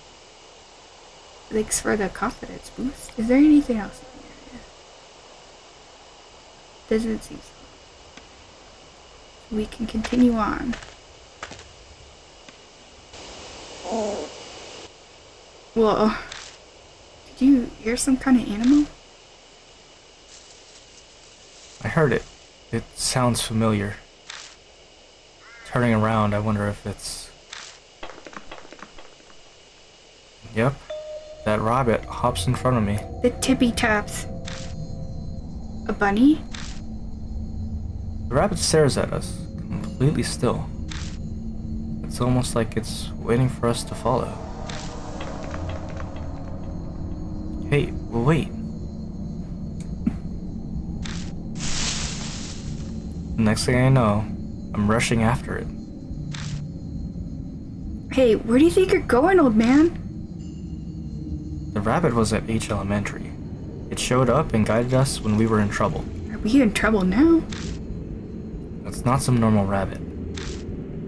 Thanks for the confidence boost. Is there anything else in the area? Doesn't seem so. We can continue on. Whoa. Did you hear some kind of animal? I heard it. It sounds familiar. Turning around, I wonder if it's... Yep. That rabbit hops in front of me. The tippy taps. A bunny? The rabbit stares at us, completely still. It's almost like it's waiting for us to follow. Hey, wait. The next thing I know, I'm rushing after it. Hey, where do you think you're going, old man? The rabbit was at H Elementary. It showed up and guided us when we were in trouble. Are we in trouble now? It's not some normal rabbit.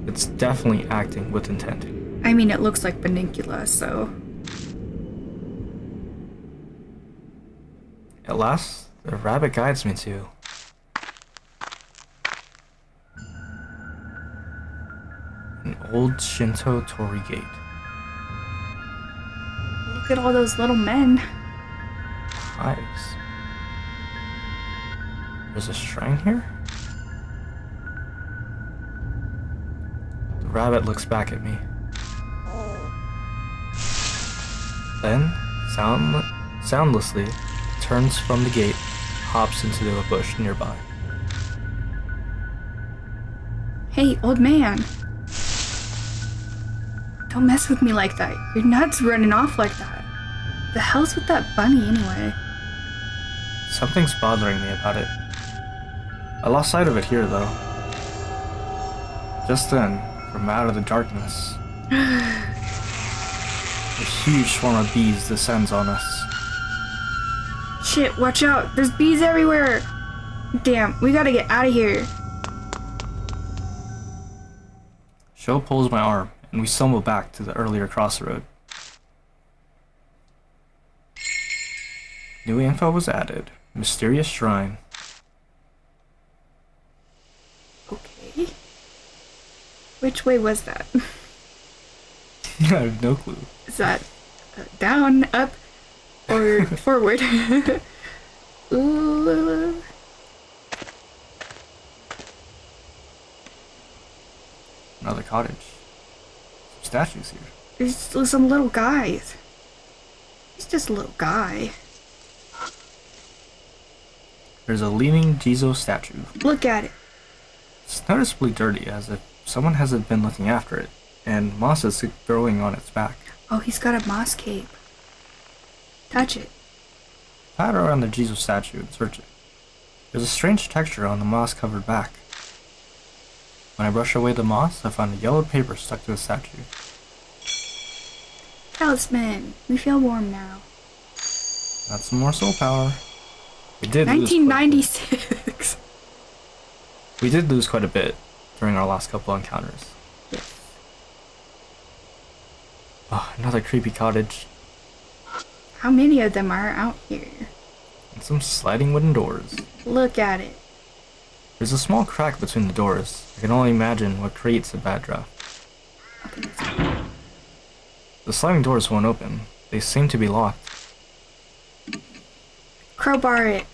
It's definitely acting with intent. I mean, it looks like Benincula, so... At last, the rabbit guides me to... an old Shinto torii gate. Look at all those little men. Hives. There's a shrine here? The rabbit looks back at me. Then, soundlessly, turns from the gate, hops into a bush nearby. Hey, old man. Don't mess with me like that. Your nuts running off like that. The hell's with that bunny anyway? Something's bothering me about it. I lost sight of it here, though. Just then, from out of the darkness, a huge swarm of bees descends on us. Shit, watch out. There's bees everywhere. Damn, we gotta get out of here. Sho pulls my arm, and we stumble back to the earlier crossroad. New info was added. Mysterious shrine. Okay. Which way was that? I have no clue. Is that down, up, or forward? Ooh. Another cottage. Some statues here. There's some little guys. He's just a little guy. There's a leaning Jizo statue. Look at it. It's noticeably dirty, as if someone hasn't been looking after it, and moss is growing on its back. Oh, he's got a moss cape. Touch it. Pat around the Jizo statue and search it. There's a strange texture on the moss-covered back. When I brush away the moss, I find a yellowed paper stuck to the statue. Talisman. We feel warm now. That's some more soul power. We did lose quite a bit. 1996. We did lose quite a bit during our last couple encounters. Yes. Oh, another creepy cottage. How many of them are out here? And some sliding wooden doors. Look at it. There's a small crack between the doors. I can only imagine what creates a bad draft. Okay, let's go. The sliding doors won't open. They seem to be locked. Crowbar it.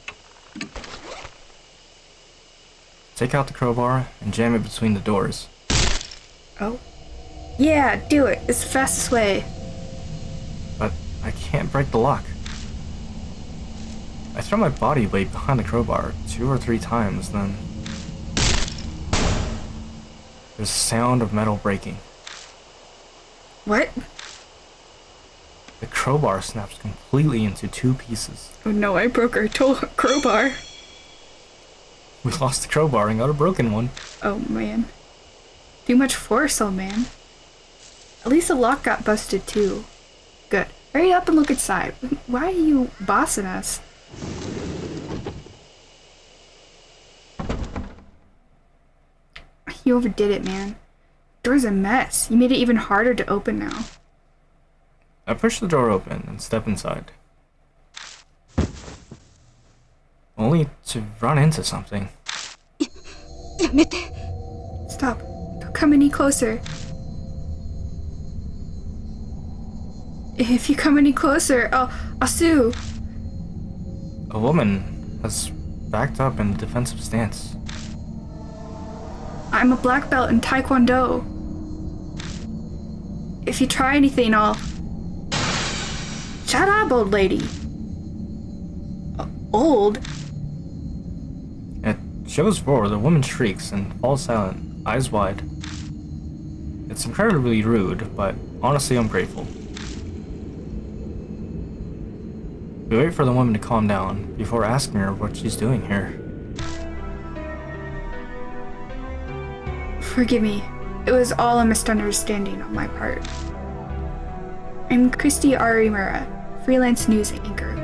Take out the crowbar and jam it between the doors. Oh. Yeah, do it. It's the fastest way. But I can't break the lock. I throw my body weight behind the crowbar 2 or 3 times, then there's a sound of metal breaking. What? The crowbar snaps completely into 2 pieces. Oh no, I broke our crowbar. We lost the crowbar and got a broken one. Oh man. Too much force, old man. At least the lock got busted too. Good. Hurry up and look inside. Why are you bossing us? You overdid it, man. Door's a mess. You made it even harder to open now. I push the door open and step inside. Only to run into something. Stop. Don't come any closer. If you come any closer, I'll sue. A woman has backed up in a defensive stance. I'm a black belt in Taekwondo. If you try anything, I'll... Shut up, old lady. Old? It shows forward, the woman shrieks and falls silent, eyes wide. It's incredibly rude, but honestly I'm grateful. We wait for the woman to calm down before asking her what she's doing here. Forgive me. It was all a misunderstanding on my part. I'm Christy Arimura, freelance news anchor.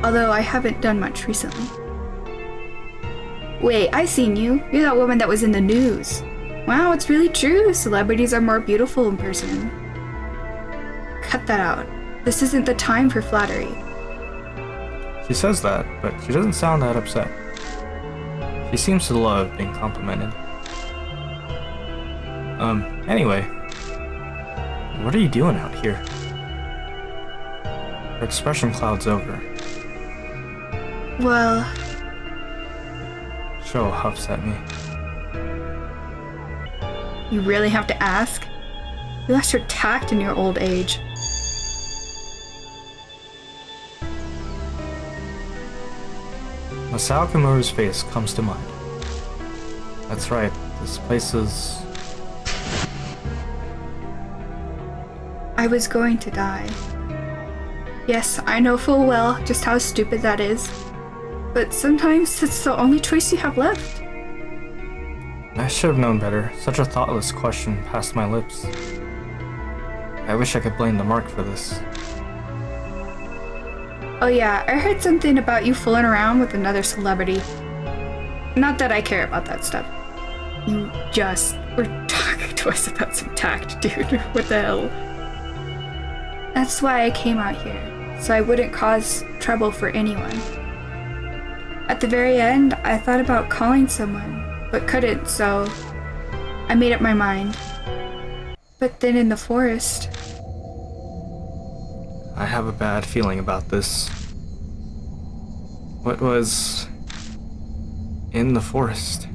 Although I haven't done much recently. Wait, I seen you. You're that woman that was in the news. Wow, it's really true. Celebrities are more beautiful in person. Cut that out. This isn't the time for flattery. She says that, but she doesn't sound that upset. She seems to love being complimented. Anyway. What are you doing out here? Her expression clouds over. Well... Sho huffs at me. You really have to ask? You lost your tact in your old age. Masao Kimuru's face comes to mind. That's right. This place is... I was going to die. Yes, I know full well just how stupid that is. But sometimes it's the only choice you have left. I should have known better. Such a thoughtless question passed my lips. I wish I could blame the mark for this. Oh yeah, I heard something about you fooling around with another celebrity. Not that I care about that stuff. You just were talking to us about some tact, dude. What the hell? That's why I came out here, so I wouldn't cause trouble for anyone. At the very end, I thought about calling someone, but couldn't, so I made up my mind. But then in the forest... I have a bad feeling about this. What was... in the forest?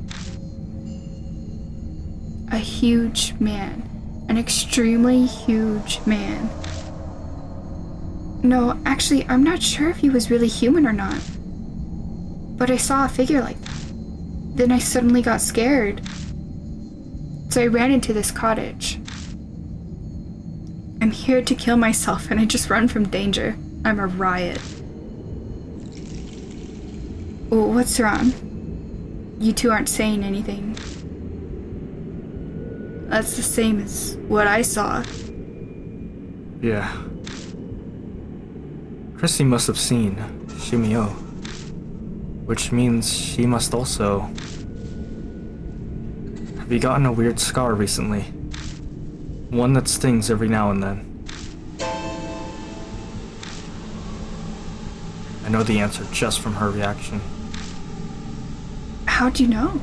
A huge man. An extremely huge man. No, actually, I'm not sure if he was really human or not. But I saw a figure like that. Then I suddenly got scared. So I ran into this cottage. I'm here to kill myself and I just run from danger. I'm a riot. Oh, what's wrong? You two aren't saying anything. That's the same as what I saw. Yeah. Christy must have seen Shimio, which means she must also... Have you gotten a weird scar recently? One that stings every now and then. I know the answer just from her reaction. How'd you know?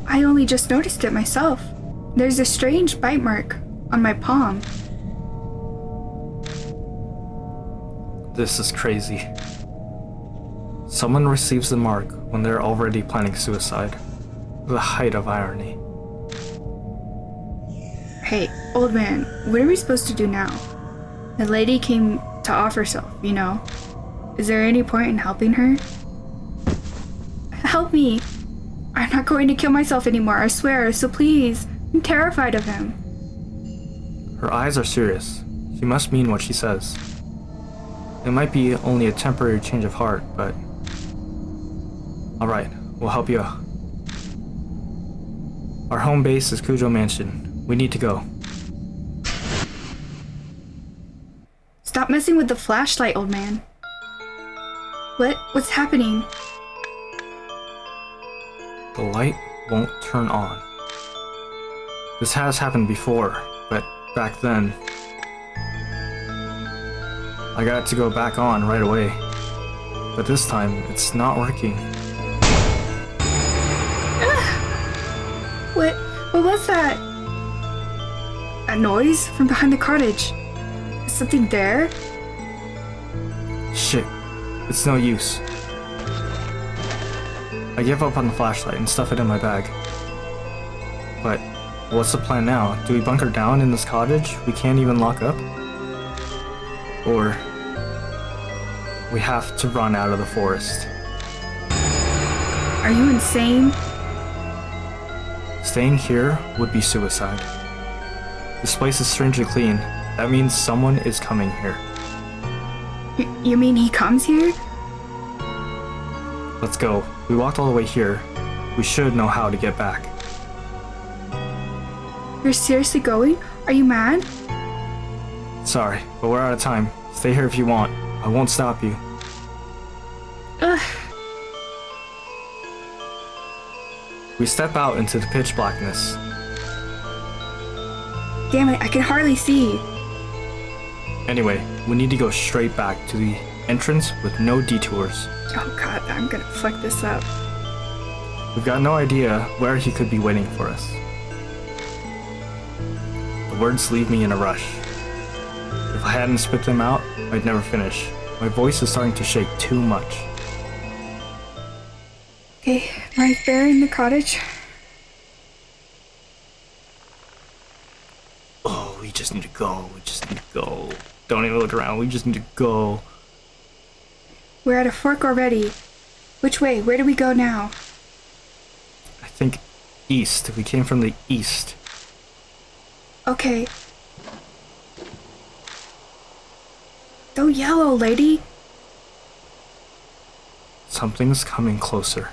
I only just noticed it myself. There's a strange bite mark on my palm. This is crazy. Someone receives the mark when they're already planning suicide. The height of irony. Hey, old man, what are we supposed to do now? The lady came to off herself, you know. Is there any point in helping her? Help me! I'm not going to kill myself anymore, I swear, so please. I'm terrified of him. Her eyes are serious. She must mean what she says. It might be only a temporary change of heart, but... Alright, we'll help you out. Our home base is Kujo Mansion. We need to go. Stop messing with the flashlight, old man. What's happening? The light won't turn on. This has happened before, but back then... I got to go back on right away. But this time, it's not working. What was that? A noise from behind the cottage. Is something there? Shit. It's no use. I give up on the flashlight and stuff it in my bag. But what's the plan now? Do we bunker down in this cottage we can't even lock up? Or we have to run out of the forest? Are you insane? Staying here would be suicide. This place is strangely clean. That means someone is coming here. You mean he comes here? Let's go. We walked all the way here. We should know how to get back. You're seriously going? Are you mad? Sorry, but we're out of time. Stay here if you want. I won't stop you. Ugh. We step out into the pitch blackness. Damn it, I can hardly see. Anyway, we need to go straight back to the entrance with no detours. Oh god, I'm gonna fuck this up. We've got no idea where he could be waiting for us. The words leave me in a rush. If I hadn't spit them out, I'd never finish. My voice is starting to shake too much. Okay, right there in the cottage. Oh, we just need to go. We just need to go. Don't even look around. We just need to go. We're at a fork already. Which way? Where do we go now? I think East. We came from the east. Okay. Don't yell, old lady. Something's coming closer.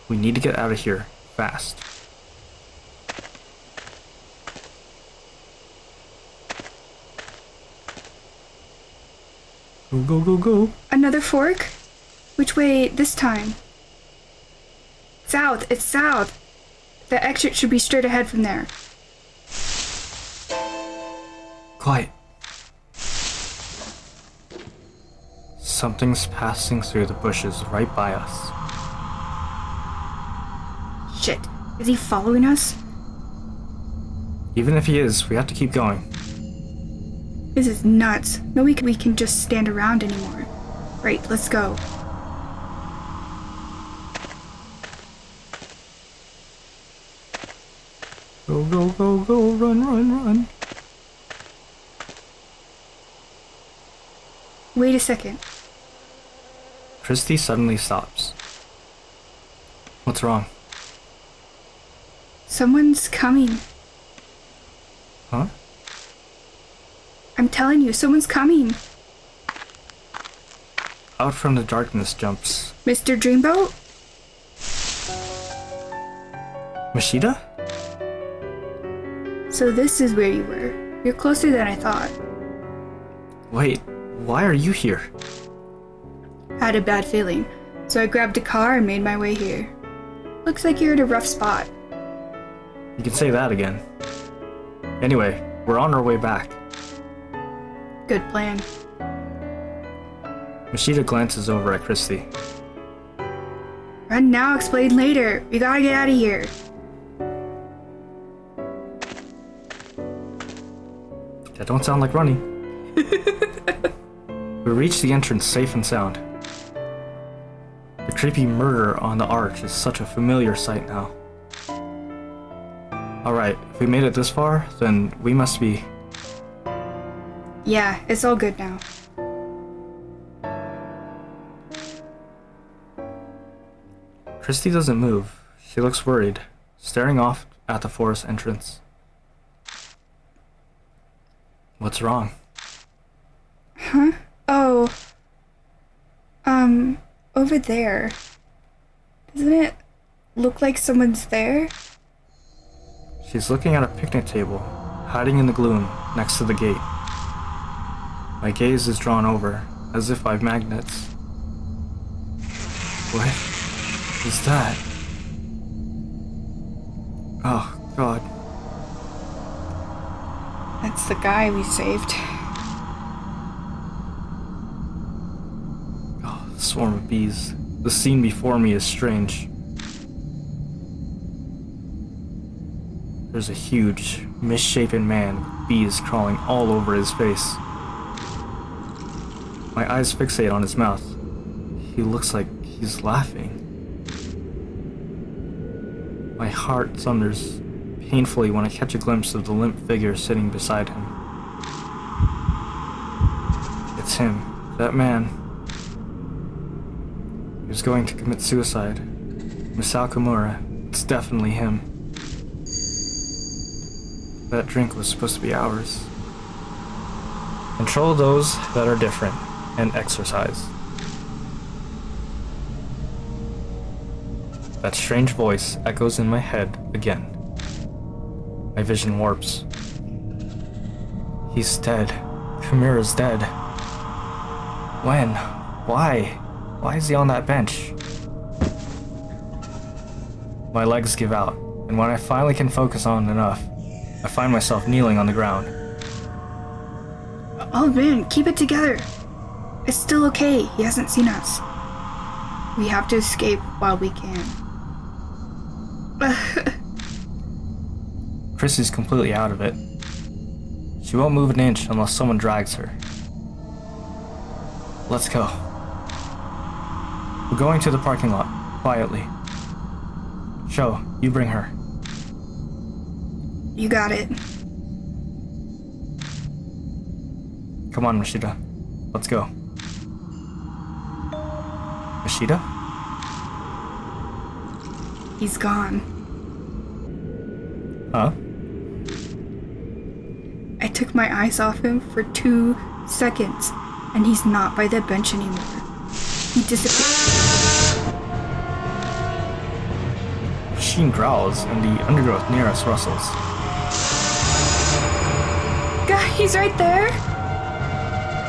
We need to get out of here fast. Go, go, go, go. Another fork? Which way this time? South. It's south. The exit should be straight ahead from there. Quiet. Something's passing through the bushes right by us. Shit. Is he following us? Even if he is, we have to keep going. This is nuts. No way we can just stand around anymore. Right, let's go. Go, go, go, go, run, run, run. Wait a second. Christy suddenly stops. What's wrong? Someone's coming. Huh? I'm telling you, someone's coming. Out from the darkness jumps Mr. Dreamboat? Mashida? So this is where you were. You're closer than I thought. Wait, why are you here? Had a bad feeling, so I grabbed a car and made my way here. Looks like you're at a rough spot. You can say that again. Anyway, we're on our way back. Good plan. Mashida glances over at Christy. Run now, explain later. We gotta get out of here. That don't sound like running. We reach the entrance safe and sound. The creepy murder on the arch is such a familiar sight now. Alright, if we made it this far, then we must be... Yeah, it's all good now. Christy doesn't move. She looks worried, staring off at the forest entrance. What's wrong? Huh? Oh. Over there. Doesn't it look like someone's there? She's looking at a picnic table, hiding in the gloom next to the gate. My gaze is drawn over, as if by magnets. What is that? Oh, God. That's the guy we saved. Oh, the swarm of bees. The scene before me is strange. There's a huge, misshapen man with bees crawling all over his face. My eyes fixate on his mouth. He looks like he's laughing. My heart thunders painfully when I catch a glimpse of the limp figure sitting beside him. It's him, that man. He was going to commit suicide. Misao Kimura, it's definitely him. That drink was supposed to be ours. Control those that are different, and exercise. That strange voice echoes in my head again. My vision warps. He's dead. Kimura's dead. When? Why? Why is he on that bench? My legs give out, and when I finally can focus on enough, I find myself kneeling on the ground. Oh man, keep it together. It's still okay. He hasn't seen us. We have to escape while we can. Chrissy's completely out of it. She won't move an inch unless someone drags her. Let's go. We're going to the parking lot, quietly. Sho, you bring her. You got it. Come on, Mashida. Let's go. Mashida? He's gone. Huh? I took my eyes off him for 2 seconds, and he's not by the bench anymore. He disappeared. A machine growls, and the undergrowth near us rustles. God, he's right there!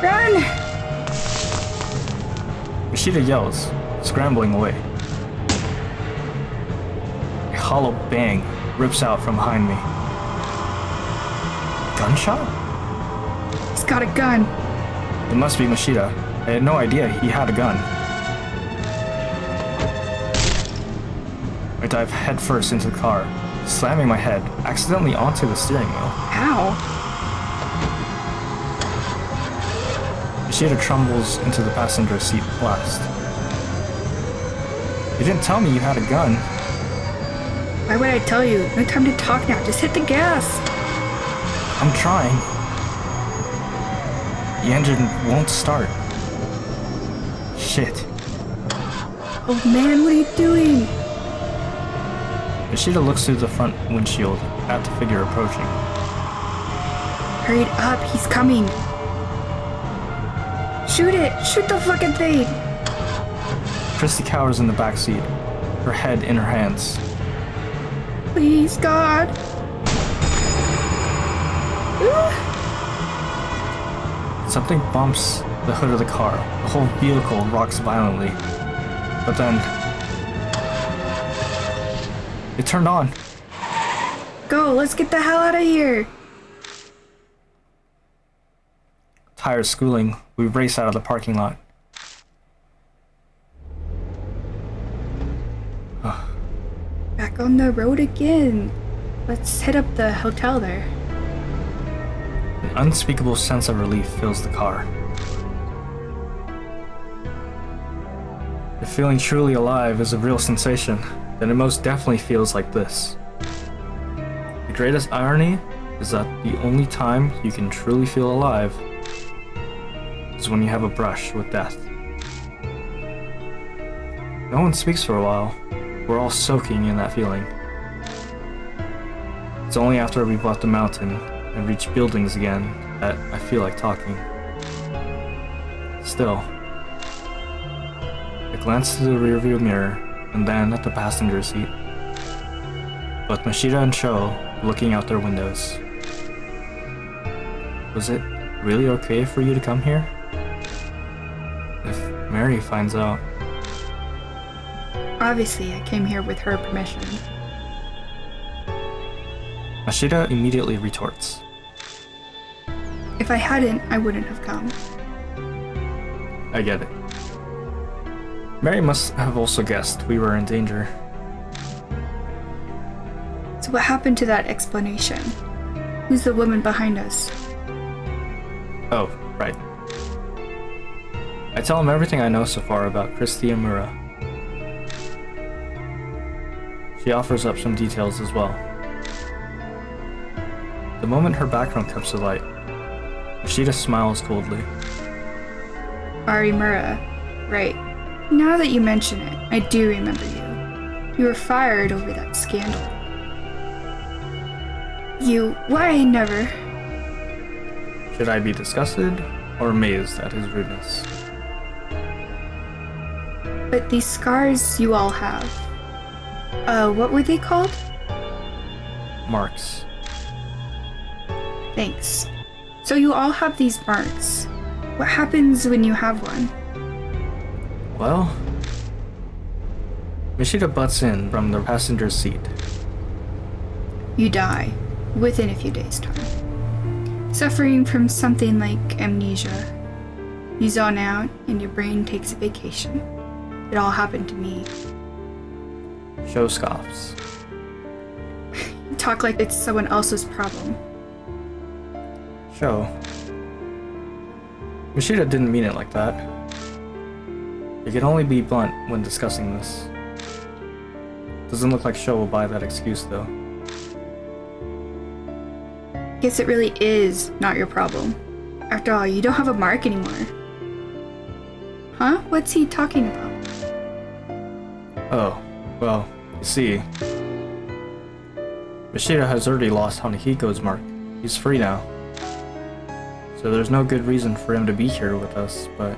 Run! Mashida yells, scrambling away. A hollow bang rips out from behind me. Gunshot? He's got a gun. It must be Mashida. I had no idea he had a gun. I dive headfirst into the car, slamming my head accidentally onto the steering wheel. Ow. Mashida trembles into the passenger seat last. You didn't tell me you had a gun. Why would I tell you? No time to talk now. Just hit the gas. I'm trying. The engine won't start. Shit. Oh man, what are you doing? Mashida looks through the front windshield at the figure approaching. Hurry up, he's coming. Shoot it! Shoot the fucking thing! Christy cowers in the back seat, her head in her hands. Please, God. Something bumps the hood of the car. The whole vehicle rocks violently. But then... it turned on. Go, let's get the hell out of here. Tires schooling, we race out of the parking lot. Back on the road again. Let's hit up the hotel there. An unspeakable sense of relief fills the car. If feeling truly alive is a real sensation, then it most definitely feels like this. The greatest irony is that the only time you can truly feel alive is when you have a brush with death. No one speaks for a while. We're all soaking in that feeling. It's only after we've left the mountain and reached buildings again that I feel like talking. Still, I glance to the rearview mirror and then at the passenger seat. Both Mashida and Sho looking out their windows. Was it really okay for you to come here? If Mary finds out... Obviously, I came here with her permission. Mashida immediately retorts. If I hadn't, I wouldn't have come. I get it. Mary must have also guessed we were in danger. So what happened to that explanation? Who's the woman behind us? Oh, right. I tell him everything I know so far about Christy and Mura. She offers up some details as well. The moment her background comes to light, Mashida smiles coldly. Arimura. Right. Now that you mention it, I do remember you. You were fired over that scandal. Why never? Should I be disgusted or amazed at his rudeness? But these scars you all have. What were they called? Marks. Thanks. So you all have these marks. What happens when you have one? Well... Mashida butts in from the passenger seat. You die, within a few days' time. Suffering from something like amnesia. You zone out and your brain takes a vacation. It all happened to me. Sho scoffs. You talk like it's someone else's problem. Sho. Mashida didn't mean it like that. You can only be blunt when discussing this. Doesn't look like Sho will buy that excuse though. Guess it really is not your problem. After all, you don't have a mark anymore. Huh? What's he talking about? Oh, well, you see, Mashida has already lost Hanahiko's mark. He's free now. So there's no good reason for him to be here with us, but...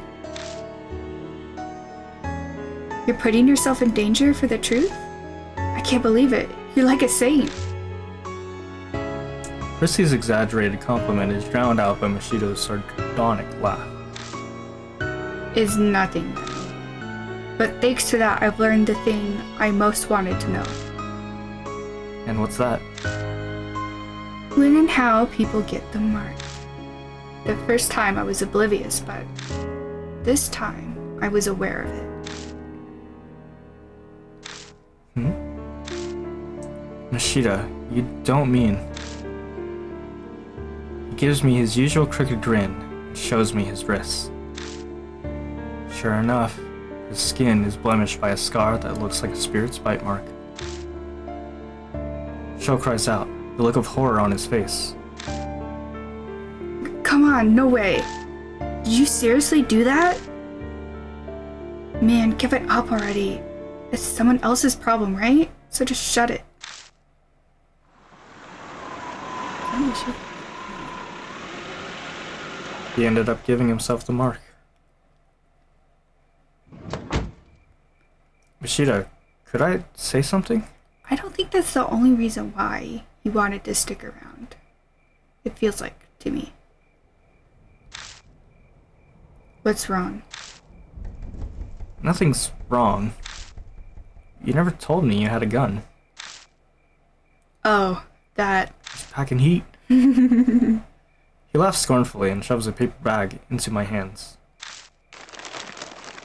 You're putting yourself in danger for the truth? I can't believe it. You're like a saint. Chrissy's exaggerated compliment is drowned out by Mashido's sardonic laugh. Is nothing. But thanks to that, I've learned the thing I most wanted to know. And what's that? When and how people get the mark. The first time I was oblivious, but this time I was aware of it. Mashida, you don't mean... He gives me his usual crooked grin and shows me his wrists. Sure enough, his skin is blemished by a scar that looks like a spirit's bite mark. Sho cries out, the look of horror on his face. Come on, no way. Did you seriously do that? Man, give it up already. It's someone else's problem, right? So just shut it. He ended up giving himself the mark. Mashida, could I say something? I don't think that's the only reason why he wanted to stick around. It feels like to me. What's wrong? Nothing's wrong. You never told me you had a gun. Oh, that. It's packing heat. He laughs scornfully and shoves a paper bag into my hands.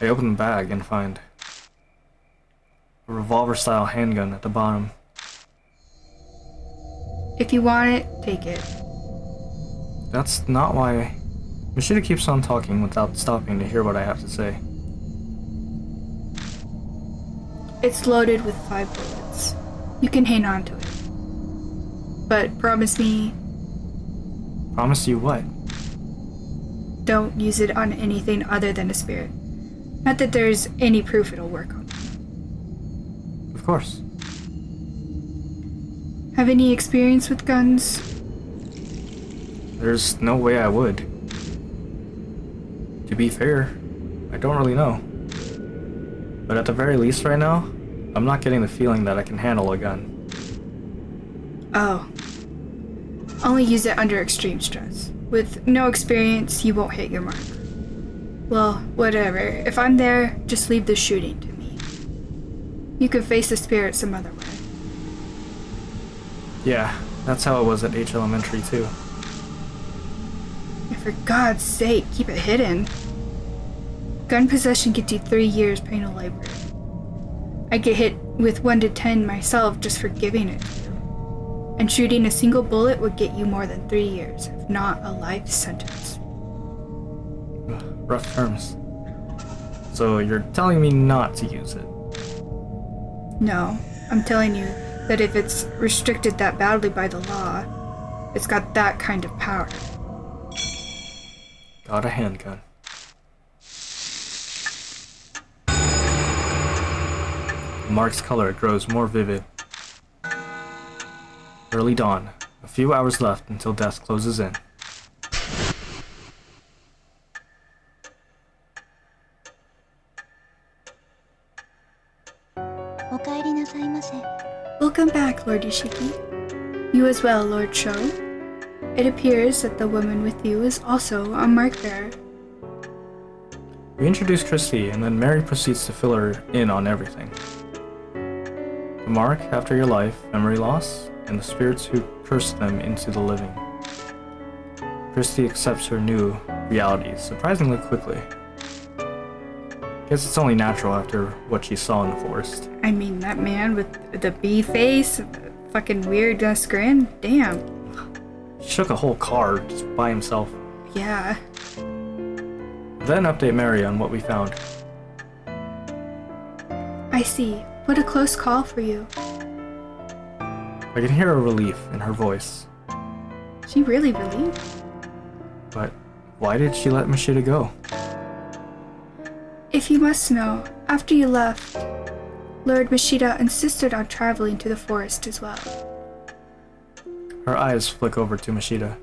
I open the bag and find a revolver-style handgun at the bottom. If you want it, take it. That's not why... Mashida keeps on talking without stopping to hear what I have to say. It's loaded with 5 bullets. You can hang on to it. But promise me, Promise you what? don't use it on anything other than a spirit. Not that there's any proof it'll work on them. Of course. Have any experience with guns? There's no way I would. To be fair, I don't really know. But at the very least right now, I'm not getting the feeling that I can handle a gun. Oh. Only use it under extreme stress. With no experience, you won't hit your mark. Well, whatever. If I'm there, just leave the shooting to me. You can face the spirit some other way. Yeah, that's how it was at H Elementary too. And for God's sake, keep it hidden. Gun possession gets you 3 years penal labor. I get hit with 1 to 10 myself just for giving it to you. And shooting a single bullet would get you more than 3 years, if not a life sentence. Rough terms. So you're telling me not to use it? No, I'm telling you that if it's restricted that badly by the law, it's got that kind of power. Got a handgun. The mark's color grows more vivid. Early dawn. A few hours left until death closes in. Welcome back, Lord Yoshiki. You as well, Lord Sho. It appears that the woman with you is also a mark bearer. We introduce Christy, and then Mary proceeds to fill her in on everything. The mark after your life, memory loss, and the spirits who cursed them into the living. Christy accepts her new reality surprisingly quickly. Guess it's only natural after what she saw in the forest. I mean, that man with the bee face, the fucking weird grin, damn. He shook a whole car just by himself. Yeah. Then update Mary on what we found. I see. What a close call for you. I can hear a relief in her voice. She really relieved. But why did she let Mashida go? If you must know, after you left, Lord Mashida insisted on traveling to the forest as well. Her eyes flick over to Mashita.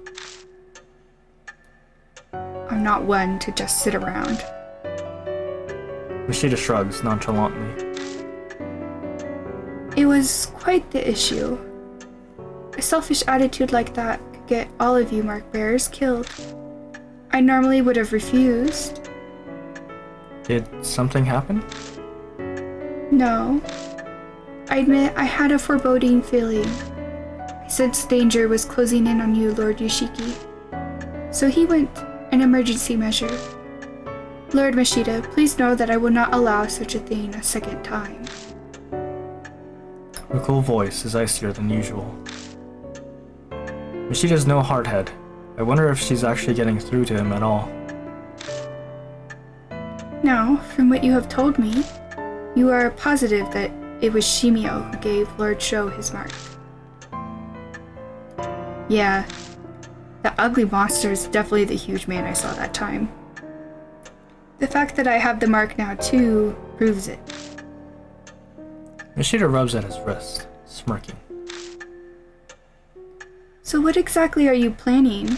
I'm not one to just sit around. Mashita shrugs nonchalantly. It was quite the issue. A selfish attitude like that could get all of you mark bearers killed. I normally would have refused. Did something happen? No. I admit I had a foreboding feeling. I sensed danger was closing in on you, Lord Yoshiki. So he went an emergency measure. Lord Mashita, please know that I will not allow such a thing a second time. Her cool voice is icier than usual. Mashita's no hardhead. I wonder if she's actually getting through to him at all. Now, from what you have told me, you are positive that it was Shimio who gave Lord Sho his mark. Yeah, that ugly monster is definitely the huge man I saw that time. The fact that I have the mark now too proves it. Mashita rubs at his wrist, smirking. So what exactly are you planning?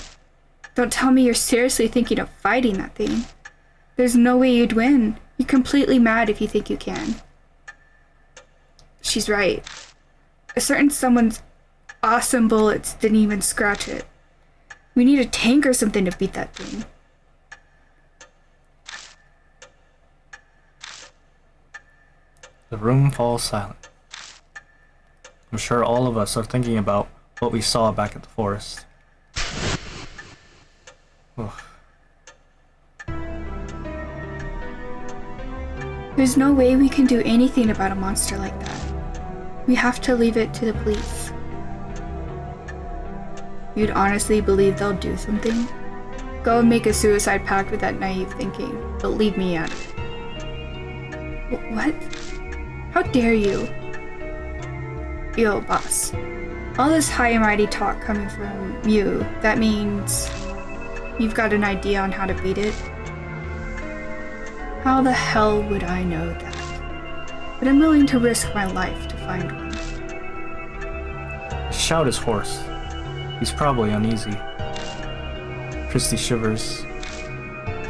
Don't tell me you're seriously thinking of fighting that thing. There's no way you'd win. You're completely mad if you think you can. She's right. A certain someone's awesome bullets didn't even scratch it. We need a tank or something to beat that thing. The room falls silent. I'm sure all of us are thinking about what we saw back at the forest. Ugh. There's no way we can do anything about a monster like that. We have to leave it to the police. You'd honestly believe they'll do something? Go and make a suicide pact with that naive thinking, but leave me out of it. What? How dare you? Yo, boss. All this high and mighty talk coming from you, that means you've got an idea on how to beat it? How the hell would I know that? But I'm willing to risk my life to find one. His shout is hoarse. He's probably uneasy. Christy shivers.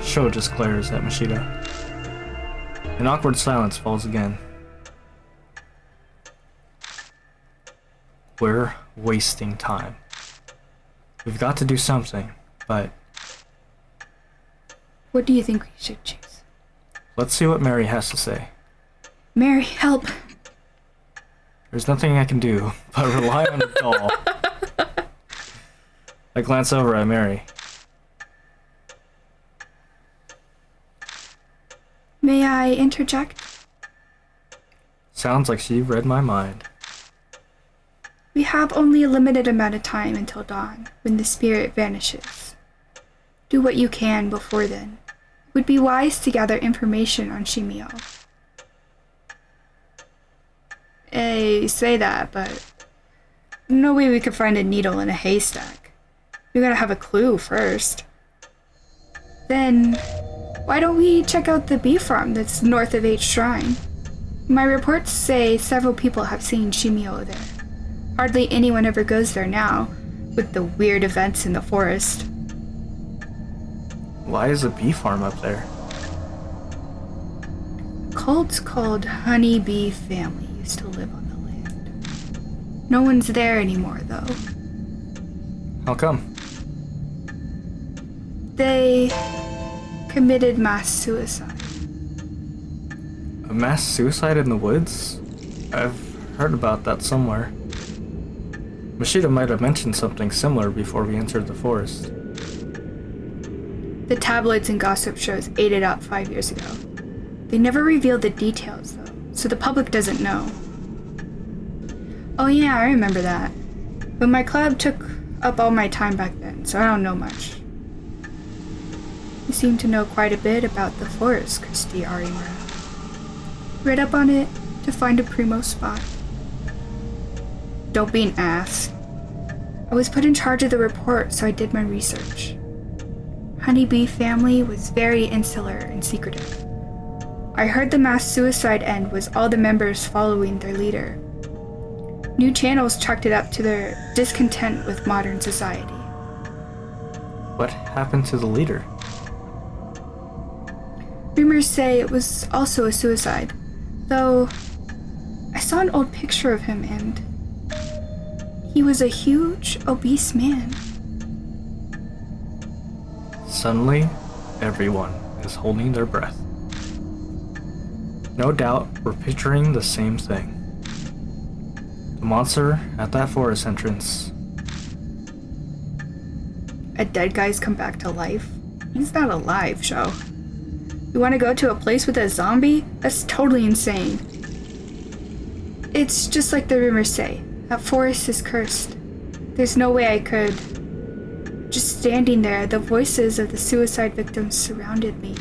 Sho just glares at Mashita. An awkward silence falls again. We're wasting time. We've got to do something, but... What do you think we should choose? Let's see what Mary has to say. Mary, help! There's nothing I can do but rely on the doll. I glance over at Mary. May I interject? Sounds like she read my mind. We have only a limited amount of time until dawn, when the spirit vanishes. Do what you can before then. It would be wise to gather information on Shimio. You say that, but no way we could find a needle in a haystack. We gotta have a clue first. Then, why don't we check out the bee farm that's north of H Shrine? My reports say several people have seen Shimio there. Hardly anyone ever goes there now, with the weird events in the forest. Why is a bee farm up there? A cult called Honey Bee Family used to live on the land. No one's there anymore, though. How come? They committed mass suicide. A mass suicide in the woods? I've heard about that somewhere. Mashita might have mentioned something similar before we entered the forest. The tabloids and gossip shows ate it up 5 years ago. They never revealed the details, though, so the public doesn't know. Oh yeah, I remember that. But my club took up all my time back then, so I don't know much. You seem to know quite a bit about the forest, Christy Arimura. Read up on it to find a primo spot. Don't be an ass. I was put in charge of the report, so I did my research. Honeybee Family was very insular and secretive. I heard the mass suicide end was all the members following their leader. New channels chalked it up to their discontent with modern society. What happened to the leader? Rumors say it was also a suicide, though I saw an old picture of him and he was a huge, obese man. Suddenly, everyone is holding their breath. No doubt we're picturing the same thing. The monster at that forest entrance. A dead guy's come back to life? He's not alive, Joe. You want to go to a place with a zombie? That's totally insane. It's just like the rumors say. That forest is cursed. There's no way I could. Just standing there, the voices of the suicide victims surrounded me.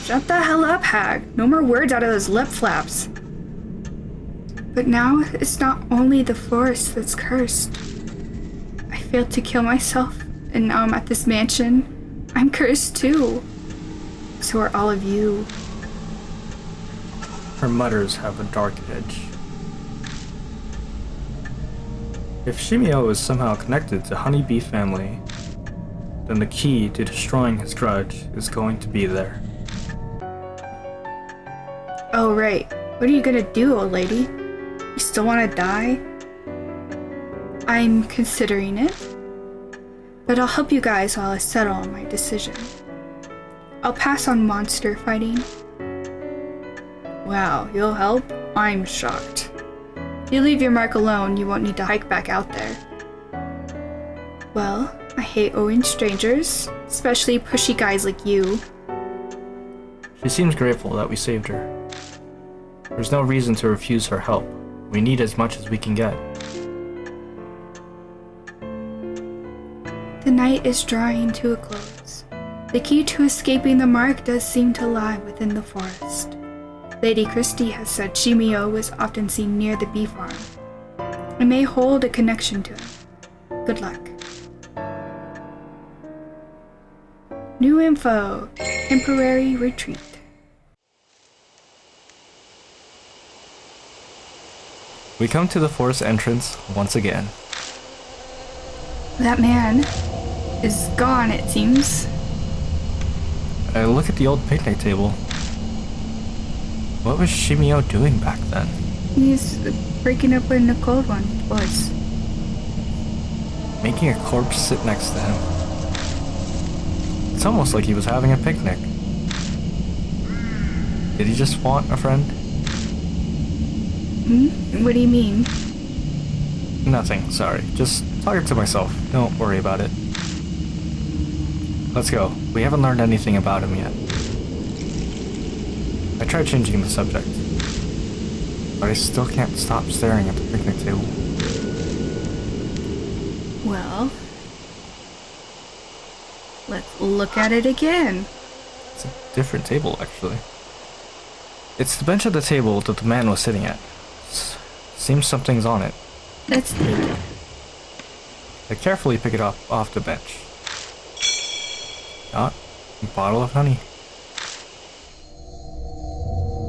Shut the hell up, Hag. No more words out of those lip flaps. But now, it's not only the forest that's cursed. I failed to kill myself, and now I'm at this mansion. I'm cursed too. So are all of you. Her mutters have a dark edge. If Shimio is somehow connected to Honeybee family, then the key to destroying his grudge is going to be there. Oh right, what are you gonna do, old lady? You still wanna die? I'm considering it, but I'll help you guys while I settle on my decision. I'll pass on monster fighting. Wow, you'll help? I'm shocked. If you leave your mark alone, you won't need to hike back out there. Well, I hate owing strangers, especially pushy guys like you. She seems grateful that we saved her. There's no reason to refuse her help. We need as much as we can get. The night is drawing to a close. The key to escaping the mark does seem to lie within the forest. Lady Christie has said Shimio was often seen near the bee farm. It may hold a connection to him. Good luck. New info. Temporary retreat. We come to the forest entrance once again. That man is gone, it seems. I look at the old picnic table. What was Shimio doing back then? He's breaking up in the cold one, boys. Making a corpse sit next to him. It's almost like he was having a picnic. Did he just want a friend? What do you mean? Nothing, sorry. Just talking to myself. Don't worry about it. Let's go. We haven't learned anything about him yet. I tried changing the subject, but I still can't stop staring at the picnic table. Well, let's look at it again. It's a different table, actually. It's the bench at the table that the man was sitting at. Seems something's on it. Let's take it. I carefully pick it up off the bench. Got a bottle of honey.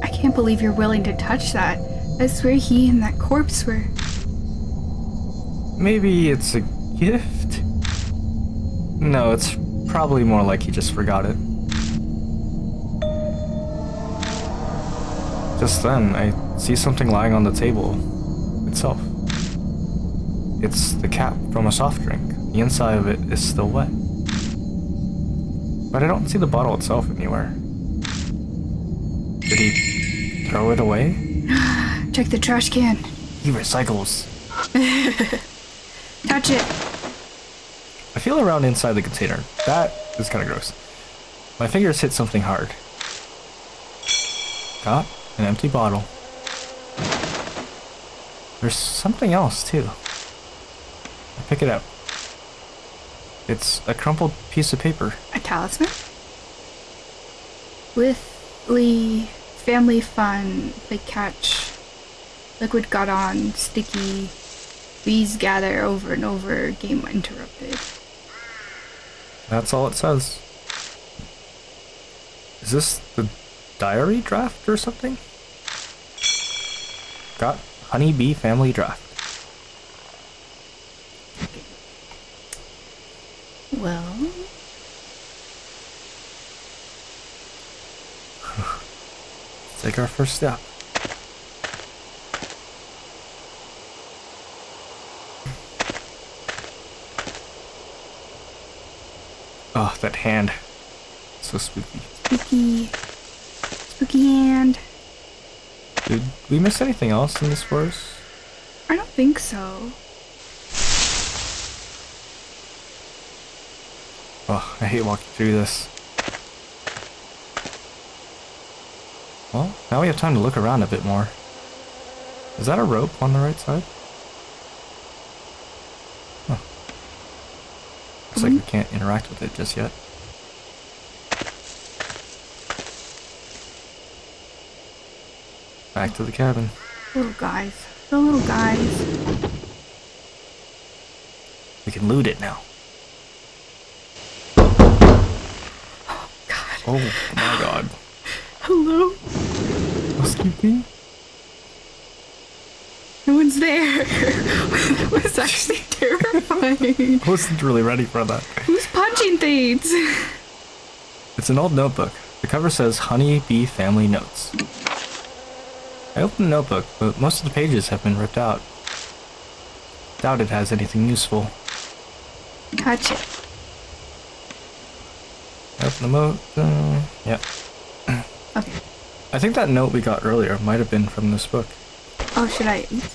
I can't believe you're willing to touch that. I swear he and that corpse were... Maybe it's a gift? No, it's probably more like he just forgot it. Just then, I see something lying on the table itself. It's the cap from a soft drink. The inside of it is still wet. But I don't see the bottle itself anywhere. Did he throw it away? Check the trash can. He recycles. Touch it. I feel around inside the container. That is kind of gross. My fingers hit something hard. Got an empty bottle. There's something else too. I pick it up. It's a crumpled piece of paper. A talisman? With Lee, family fun, play catch, liquid got on, sticky, bees gather over and over, game interrupted. That's all it says. Is this the diary draft or something? Got Honeybee Family Draft. Well, Let's take our first step. Oh, that hand. So spooky. spooky hand. Did we miss anything else in this forest? I don't think so. Oh, I hate walking through this. Well, now we have time to look around a bit more. Is that a rope on the right side? Huh. Looks like we can't interact with it just yet. Back to the cabin. Little guys. The little guys. We can loot it now. God. Oh my god. Hello? Housekeeping? No one's there. That was actually terrifying. I wasn't really ready for that. Who's punching things? It's an old notebook. The cover says Honey Bee Family Notes. I opened the notebook, but most of the pages have been ripped out. Doubt it has anything useful. Touch it. Open the note. Yeah. Okay. I think that note we got earlier might have been from this book. Oh, should I eat?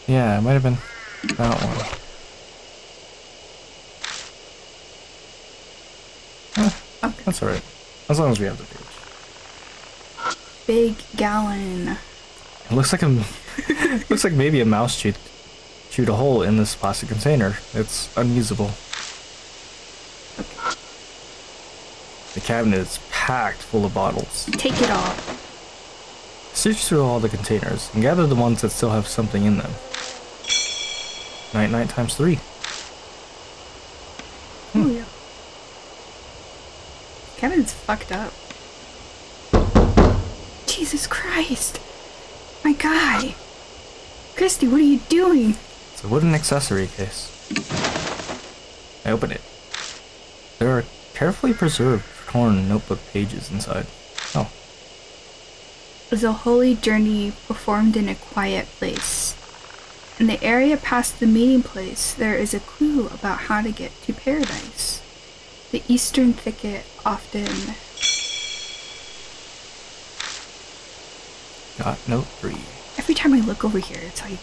Yeah, it might have been that one. Okay. That's alright. As long as we have the page. Big gallon. It looks like looks like maybe a mouse chewed a hole in this plastic container. It's unusable. Okay. The cabinet is packed full of bottles. Take it all. Search through all the containers and gather the ones that still have something in them. 99 times 3. Oh yeah. Kevin's fucked up. Jesus Christ. My guy. Christy, what are you doing? It's a wooden accessory case. I open it. There are carefully preserved torn notebook pages inside. Oh. Was a holy journey performed in a quiet place. In the area past the meeting place, there is a clue about how to get to paradise. The eastern thicket often... Got note 3. Every time I look over here, it's like...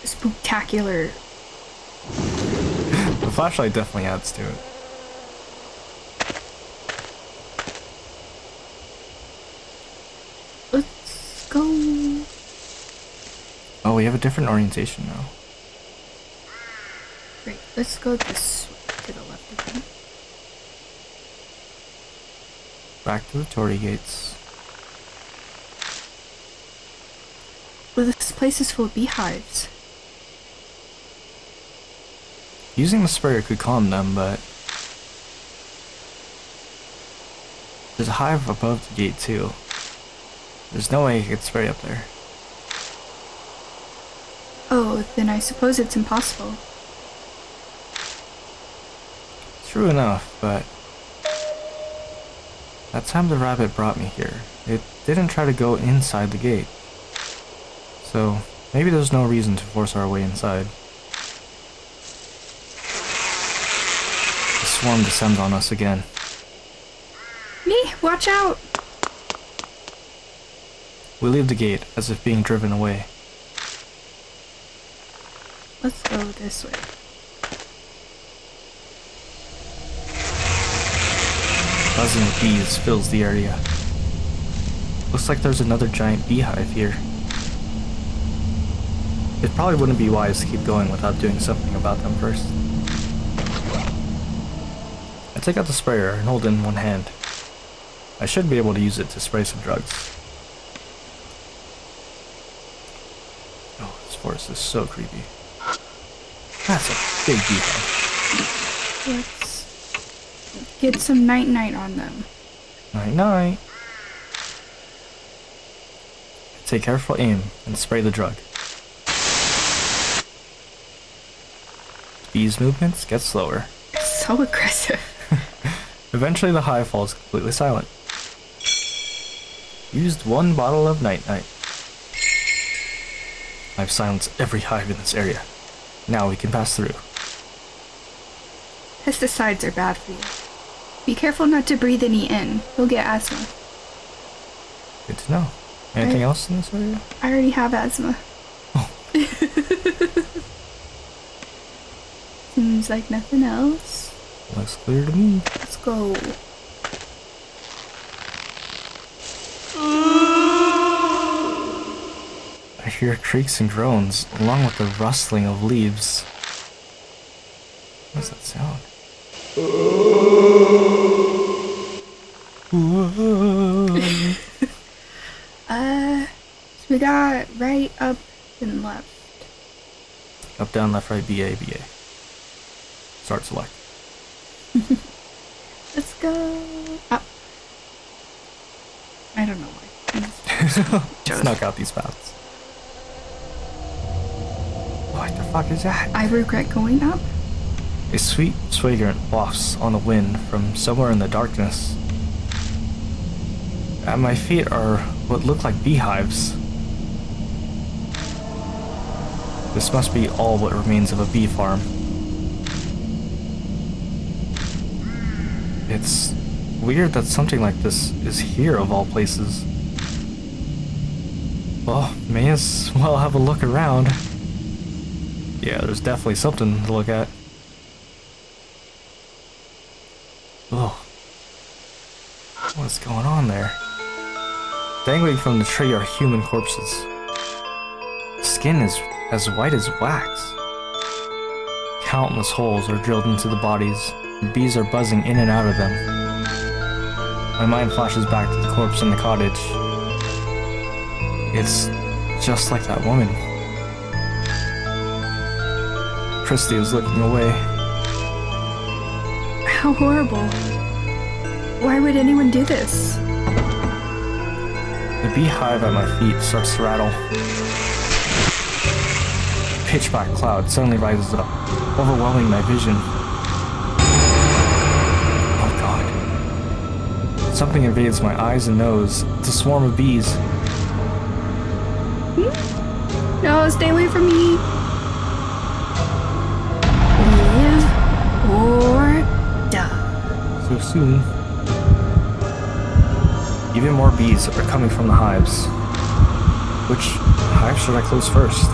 spooktacular. The flashlight definitely adds to it. Let's go... Oh, we have a different orientation now. Great, let's go this way, to the left again. Back to the Tory gates. Well, this place is full of beehives. Using the sprayer could calm them, but... there's a hive above the gate too. There's no way you could spray up there. Oh, then I suppose it's impossible. True enough, but... that time the rabbit brought me here, it didn't try to go inside the gate. So, maybe there's no reason to force our way inside. The swarm descends on us again. Me, watch out! We leave the gate as if being driven away. Let's go this way. Buzzing of bees fills the area. Looks like there's another giant beehive here. It probably wouldn't be wise to keep going without doing something about them first. I take out the sprayer and hold it in one hand. I should be able to use it to spray some drugs. Oh, this forest is so creepy. That's a big beehive. Let's get some night-night on them. Night night. Take careful aim and spray the drug. Bees' movements get slower. So aggressive. Eventually the hive falls completely silent. Used 1 bottle of night-night. I've silenced every hive in this area. Now we can pass through. Pesticides are bad for you. Be careful not to breathe any in. You'll get asthma. Good to know. Anything else in this area? I already have asthma. Oh. Seems like nothing else. Looks clear to me. Let's go. I hear creaks and groans, along with the rustling of leaves. What does that sound? So we got right, up, and left. Up, down, left, right, BA, BA. Start select. Let's go up. I don't know why. Snuck out these paths. What the fuck is that? I regret going up. A sweet fragrance wafts on the wind from somewhere in the darkness. At my feet are what look like beehives. This must be all what remains of a bee farm. It's weird that something like this is here of all places. Well, may as well have a look around. Yeah, there's definitely something to look at. Ugh. What's going on there? Dangling from the tree are human corpses. Skin is as white as wax. Countless holes are drilled into the bodies, and bees are buzzing in and out of them. My mind flashes back to the corpse in the cottage. It's just like that woman. Christy is looking away. How horrible. Why would anyone do this? The beehive at my feet starts to rattle. A pitch black cloud suddenly rises up, overwhelming my vision. Oh god. Something invades my eyes and nose. It's a swarm of bees. No, stay away from me. Live or die. So soon. Even more bees are coming from the hives. Which hive should I close first?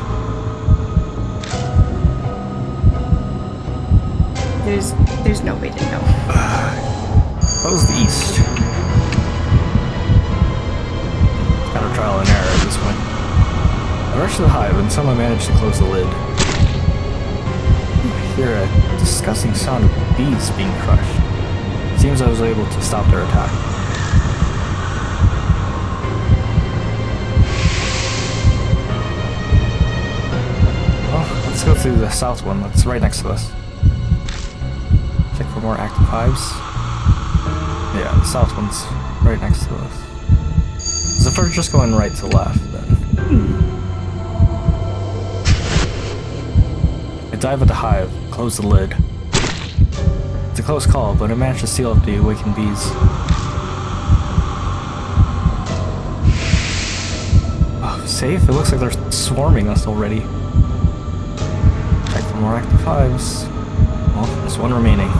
There's no way to know. Close the east. Kind of trial and error at this point. I rush to the hive and somehow manage to close the lid. I hear a disgusting sound of bees being crushed. Seems I was able to stop their attack. Well, let's go to the south one. It's right next to us. Check for more active hives. Yeah, the south one's right next to us. So if we're just going right to left, then... I dive at the hive, close the lid. It's a close call, but I managed to seal up the awakened bees. Oh, safe? It looks like they're swarming us already. Check for more active hives. Well, there's one remaining.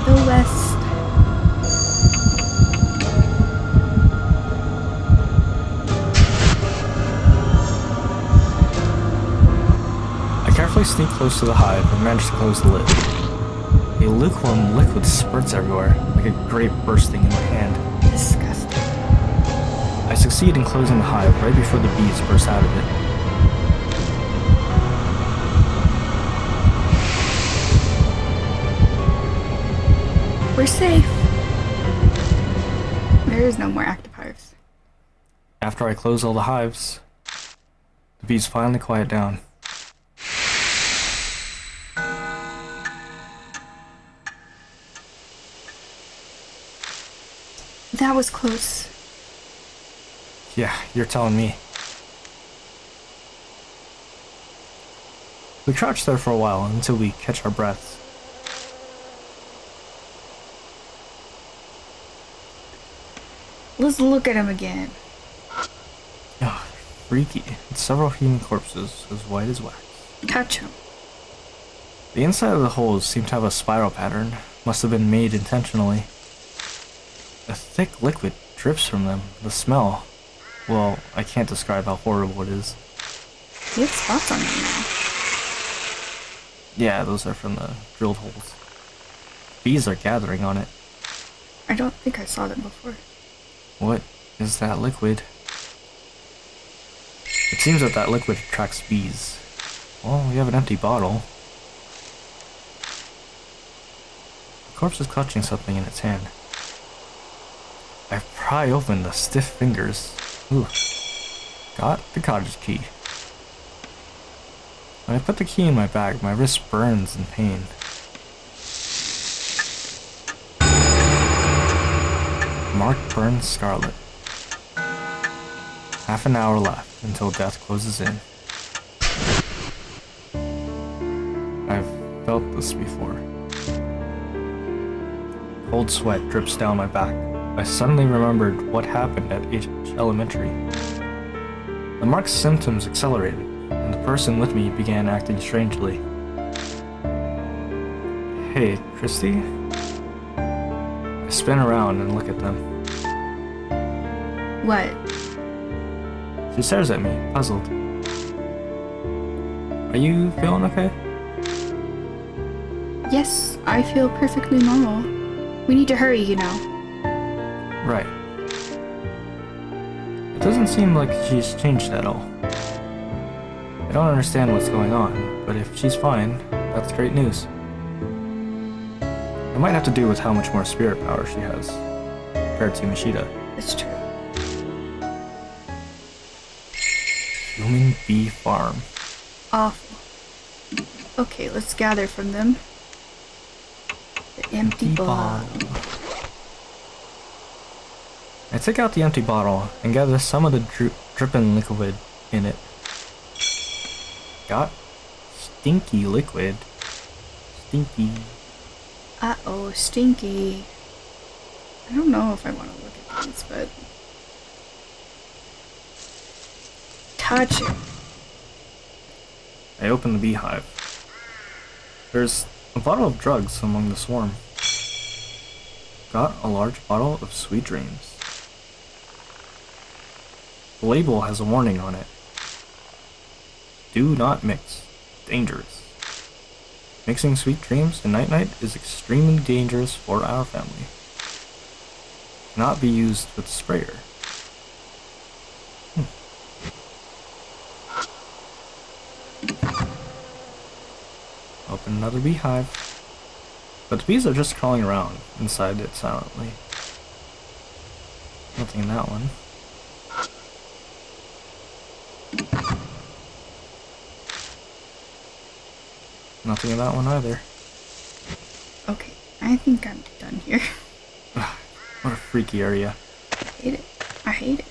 The west. I carefully sneak close to the hive and manage to close the lid. A lukewarm liquid spurts everywhere, like a grape bursting in my hand. Disgusting. I succeed in closing the hive right before the bees burst out of it. We're safe. There is no more active hives. After I close all the hives, the bees finally quiet down. That was close. Yeah, you're telling me. We crouch there for a while until we catch our breaths. Let's look at him again. Oh, freaky. It's several human corpses, as white as wax. Touch him. The inside of the holes seem to have a spiral pattern. Must have been made intentionally. A thick liquid drips from them. The smell. Well, I can't describe how horrible it is. You have spots on him now. Yeah, those are from the drilled holes. Bees are gathering on it. I don't think I saw them before. What is that liquid? It seems that that liquid attracts bees. Well, we have an empty bottle. The corpse is clutching something in its hand. I pry open the stiff fingers. Ooh. Got the cottage key. When I put the key in my bag, my wrist burns in pain. Marked burned scarlet. Half an hour left until death closes in. I've felt this before. Cold sweat drips down my back. I suddenly remembered what happened at H Elementary. The marked symptoms accelerated, and the person with me began acting strangely. Hey, Christy? I spin around and look at them. What? She stares at me, puzzled. Are you feeling okay? Yes, I feel perfectly normal. We need to hurry, you know. Right. It doesn't seem like she's changed at all. I don't understand what's going on, but if she's fine, that's great news. It might have to do with how much more spirit power she has, compared to Mashida. It's true. Human bee farm. Awful. Okay, let's gather from them. The empty bottle. I take out the empty bottle and gather some of the dripping liquid in it. Got stinky liquid. Stinky. Uh-oh, stinky. I don't know if I want to look at these, but... touch it. I open the beehive. There's a bottle of drugs among the swarm. Got a large bottle of sweet dreams. The label has a warning on it. Do not mix. Dangerous. Mixing sweet dreams and night-night is extremely dangerous for our family. Cannot be used with sprayer. Open another beehive. But the bees are just crawling around inside it silently. Nothing in that one. Nothing in that one either. Okay, I think I'm done here. What a freaky area. I hate it. I hate it.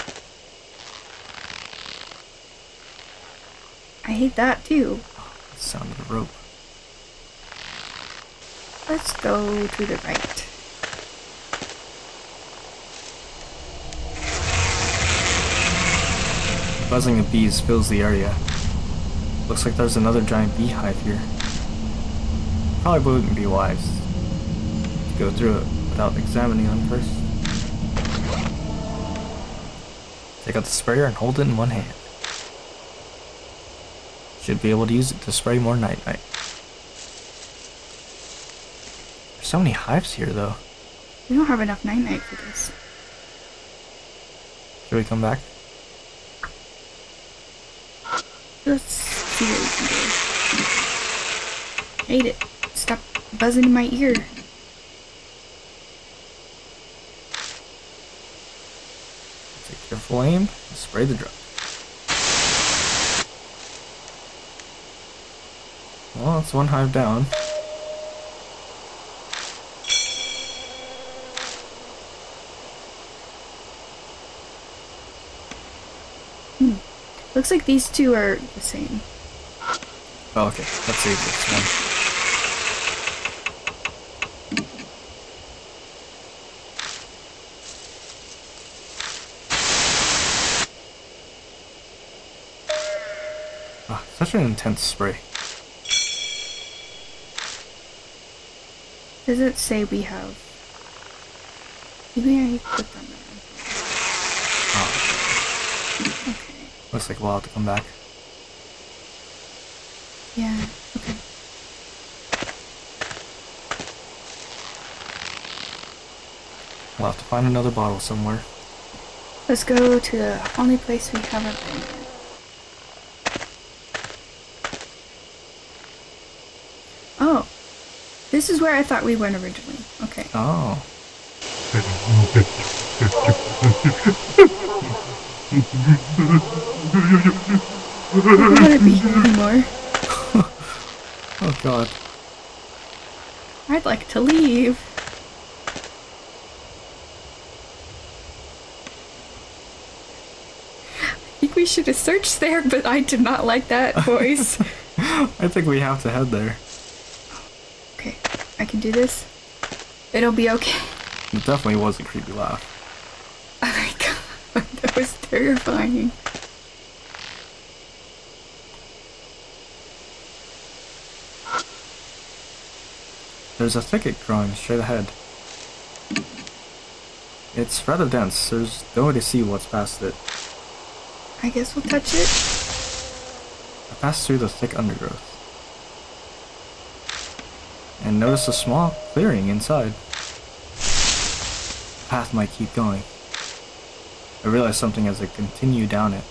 I hate that too. The sound of the rope. Let's go to the right. The buzzing of bees fills the area. Looks like there's another giant beehive here. Probably wouldn't be wise to go through it without examining them first. Take out the sprayer and hold it in one hand. Should be able to use it to spray more night-night. There's so many hives here, though. We don't have enough night-night for this. Should we come back? Let's see what we can do. Hate it. Stop buzzing in my ear. Take careful aim and spray the drug. Well, that's one hive down. Looks like these two are the same. Oh, okay. Let's save this one. Ah, such an intense spray. Does it say we have? Maybe I clicked on that. Oh, Okay. looks like we'll have to come back. Yeah. Okay. We'll have to find another bottle somewhere. Let's go to the only place we haven't been yet. Oh. This is where I thought we went originally. Okay. Oh. I don't want to be here anymore. Oh god. I'd like to leave. I think we should have searched there, but I did not like that voice. I think we have to head there. Okay, I can do this. It'll be okay. It definitely was a creepy laugh. Oh my god, that was terrifying. There's a thicket growing straight ahead. It's rather dense. There's no way to see what's past it. I guess we'll touch it. I passed through the thick undergrowth and noticed a small clearing inside. The path might keep going. I realized something as I continued down it.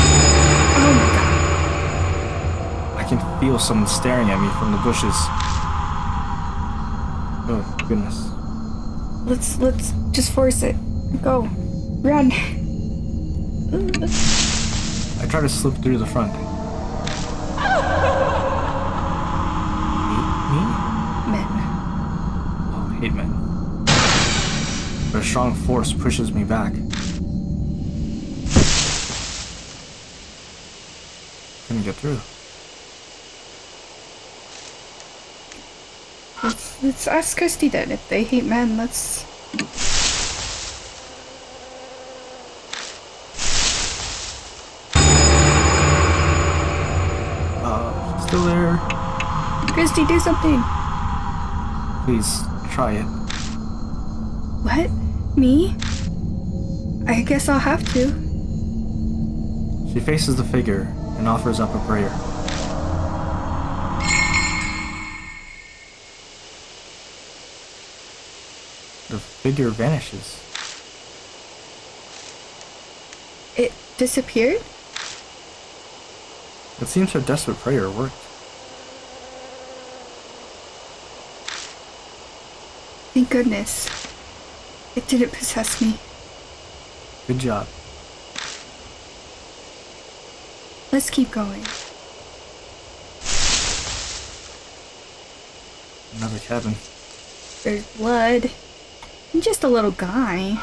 Oh my god. I can feel someone staring at me from the bushes. Oh goodness. Let's just force it. Go. Run. I try to slip through the front. Hate me? Men. Oh, hate men. But a strong force pushes me back. Couldn't get through. Let's ask Christy then. If they hate men, let's... Still there? Christy, do something! Please, try it. What? Me? I guess I'll have to. She faces the figure and offers up a prayer. The figure vanishes. It disappeared? It seems her desperate prayer worked. Thank goodness. It didn't possess me. Good job. Let's keep going. Another cabin. There's blood. I'm just a little guy.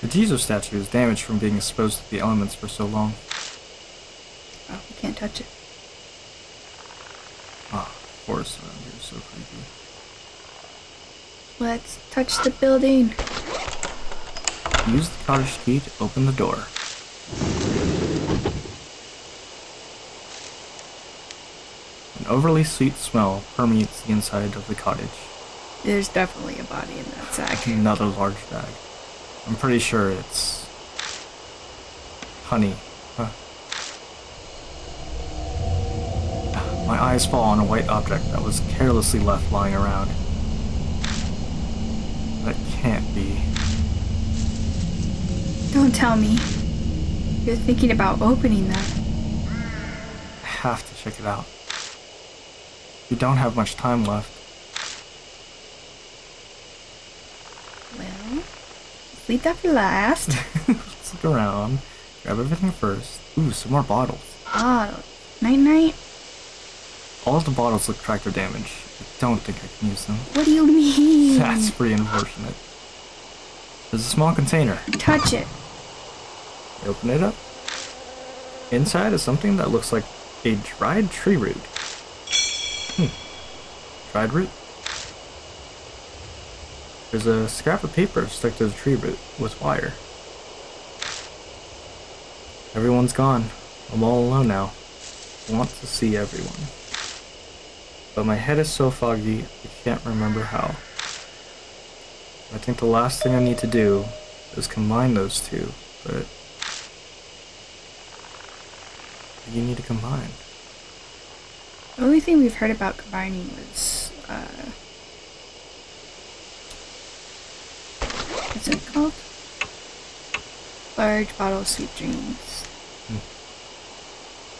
The Jesus statue is damaged from being exposed to the elements for so long. Oh, we can't touch it. Ah, forest around here is so creepy. Let's touch the building. Use the cottage key to open the door. An overly sweet smell permeates the inside of the cottage. There's definitely a body in that sack. Another large bag. I'm pretty sure it's honey. Huh. My eyes fall on a white object that was carelessly left lying around. That can't be. Don't tell me. You're thinking about opening that. I have to check it out. We don't have much time left. Well, let's leave that for last. Let's look around. Grab everything first. Ooh, some more bottles. Oh, night-night? All of the bottles look tractor damage. I don't think I can use them. What do you mean? That's pretty unfortunate. There's a small container. Touch it. I open it up. Inside is something that looks like a dried tree root. Dried root? There's a scrap of paper stuck to the tree root with wire. Everyone's gone. I'm all alone now. I want to see everyone. But my head is so foggy, I can't remember how. I think the last thing I need to do is combine those two, but what do you need to combine? The only thing we've heard about combining was, what's it called? Large bottle of sweet dreams.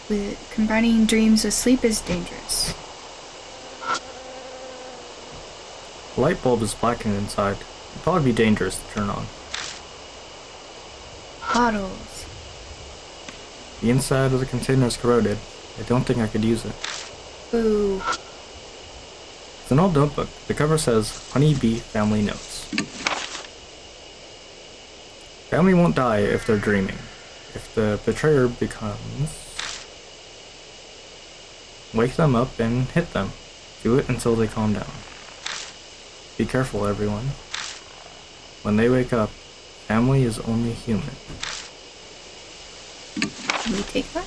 With combining dreams with sleep is dangerous. The light bulb is blackened inside. It'd probably be dangerous to turn on. Bottles. The inside of the container is corroded. I don't think I could use it. Ooh. It's an old notebook. The cover says, Honeybee Family Notes. Family won't die if they're dreaming. If the betrayer becomes... Wake them up and hit them. Do it until they calm down. Be careful, everyone. When they wake up, family is only human. Can we take that?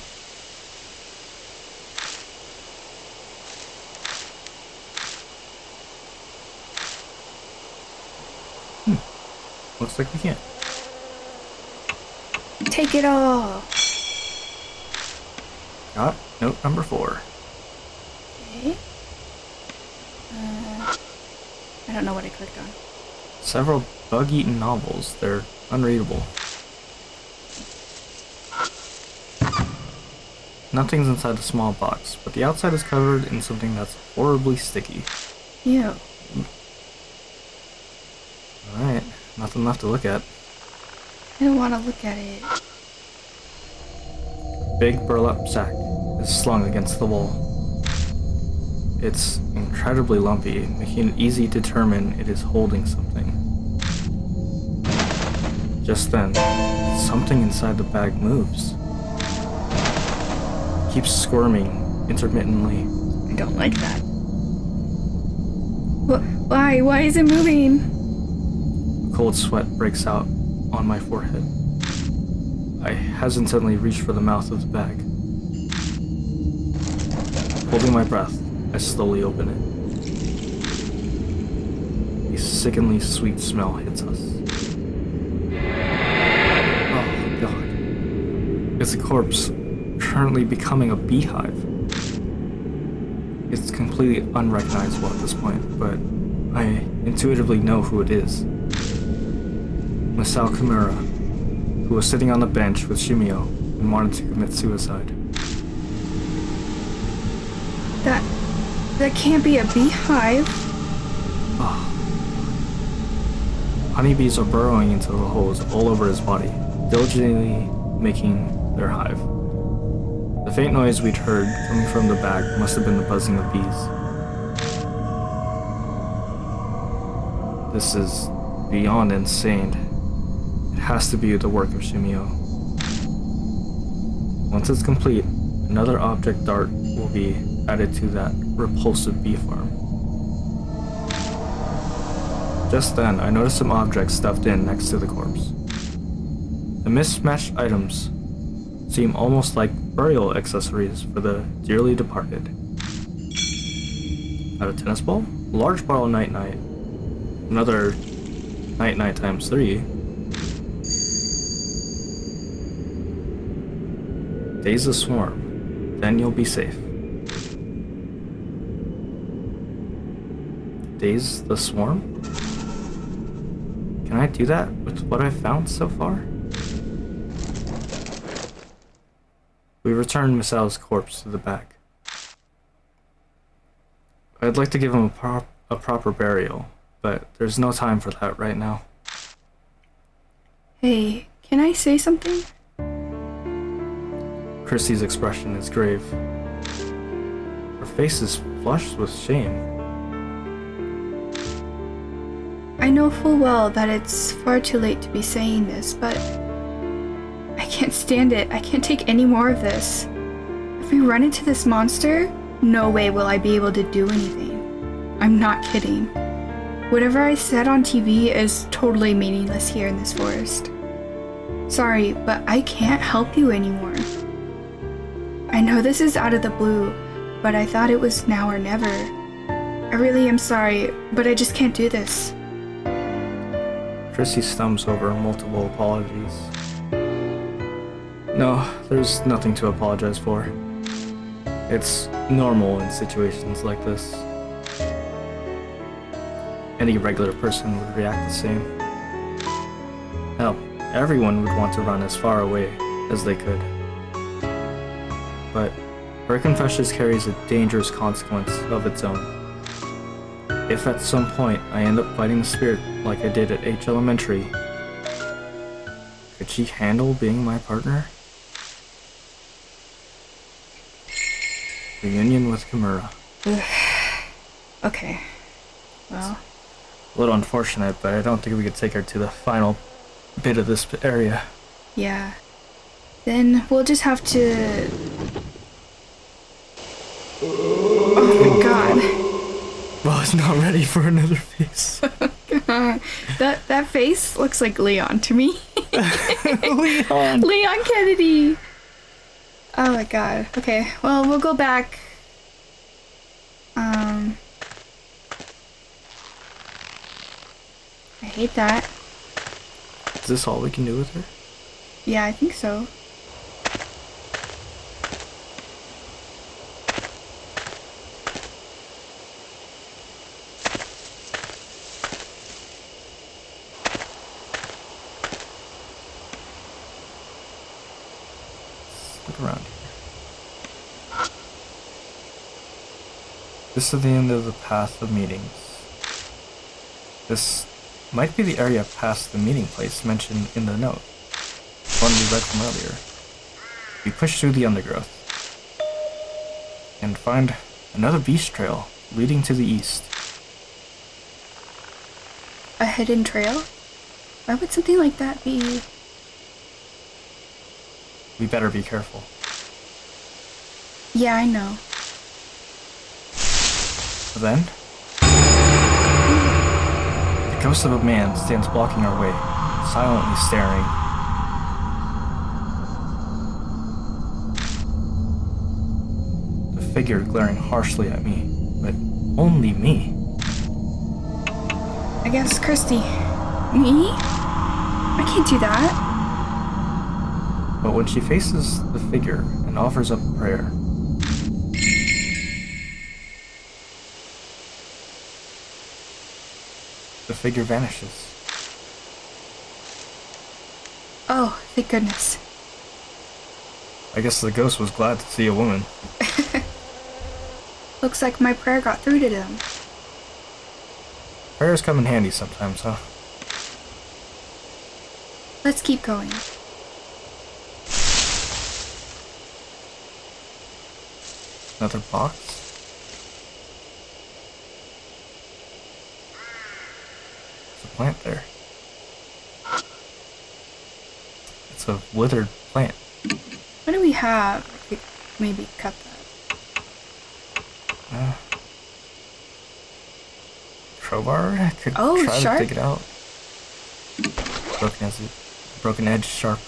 Looks like we can't. Take it all! Got note number 4. Okay. I don't know what I clicked on. Several bug-eaten novels. They're unreadable. Nothing's inside the small box, but the outside is covered in something that's horribly sticky. Ew. Alright, nothing left to look at. I don't want to look at it. A big burlap sack is slung against the wall. It's incredibly lumpy, making it easy to determine it is holding something. Just then, something inside the bag moves. It keeps squirming intermittently. I don't like that. Why? Why is it moving? A cold sweat breaks out on my forehead. I hesitantly reach for the mouth of the bag. Holding my breath, I slowly open it. A sickeningly sweet smell hits us. Oh god. It's a corpse, currently becoming a beehive. It's completely unrecognizable at this point, but I intuitively know who it is. Masao Kimura, who was sitting on the bench with Shimio and wanted to commit suicide. That can't be a beehive. Oh. Honeybees are burrowing into the holes all over his body, diligently making their hive. The faint noise we'd heard coming from the bag must have been the buzzing of bees. This is beyond insane. It has to be the work of Shimio. Once it's complete, another object dart will be added to that repulsive bee farm. Just then, I noticed some objects stuffed in next to the corpse. The mismatched items seem almost like burial accessories for the dearly departed. I have a tennis ball, a large bottle of night-night, another night-night times 3, daze the swarm, then you'll be safe. Daze the swarm? Can I do that with what I've found so far? We returned Misao's corpse to the bag. I'd like to give him a proper burial, but there's no time for that right now. Hey, can I say something? Christy's expression is grave. Her face is flushed with shame. I know full well that it's far too late to be saying this, but I I can't stand it. I can't take any more of this. If we run into this monster, no way will I be able to do anything. I'm not kidding. Whatever I said on TV is totally meaningless here in this forest. Sorry, but I can't help you anymore. I know this is out of the blue, but I thought it was now or never. I really am sorry, but I just can't do this. Chrissy stumbles over multiple apologies. No, there's nothing to apologize for. It's normal in situations like this. Any regular person would react the same. Hell, everyone would want to run as far away as they could. But her confession carries a dangerous consequence of its own. If at some point I end up fighting the spirit like I did at H Elementary, could she handle being my partner? Reunion with Kimura. Okay. Well. A little unfortunate, but I don't think we could take her to the final bit of this area. Yeah. Then we'll just have to... Oh my god. Well, it's not ready for another face. That face looks like Leon to me. Leon! Leon Kennedy! Oh my god. Okay, well, we'll go back. I hate that. Is this all we can do with her? Yeah, I think so. Look around here. This is the end of the path of meetings. This might be the area past the meeting place mentioned in the note. One we read from earlier. We push through the undergrowth and find another beast trail leading to the east. A hidden trail? Why would something like that be? We better be careful. Yeah, I know. Then, the ghost of a man stands blocking our way, silently staring. The figure glaring harshly at me, but only me. I guess Christy. Me? I can't do that. But when she faces the figure and offers up a prayer, the figure vanishes. Oh, thank goodness. I guess the ghost was glad to see a woman. Looks like my prayer got through to them. Prayers come in handy sometimes, huh? Let's keep going. Another box? There's a plant there. It's a withered plant. What do we have? I could maybe cut that. Crowbar? I could Oh, try sharp? to dig it out. Broken edge sharp.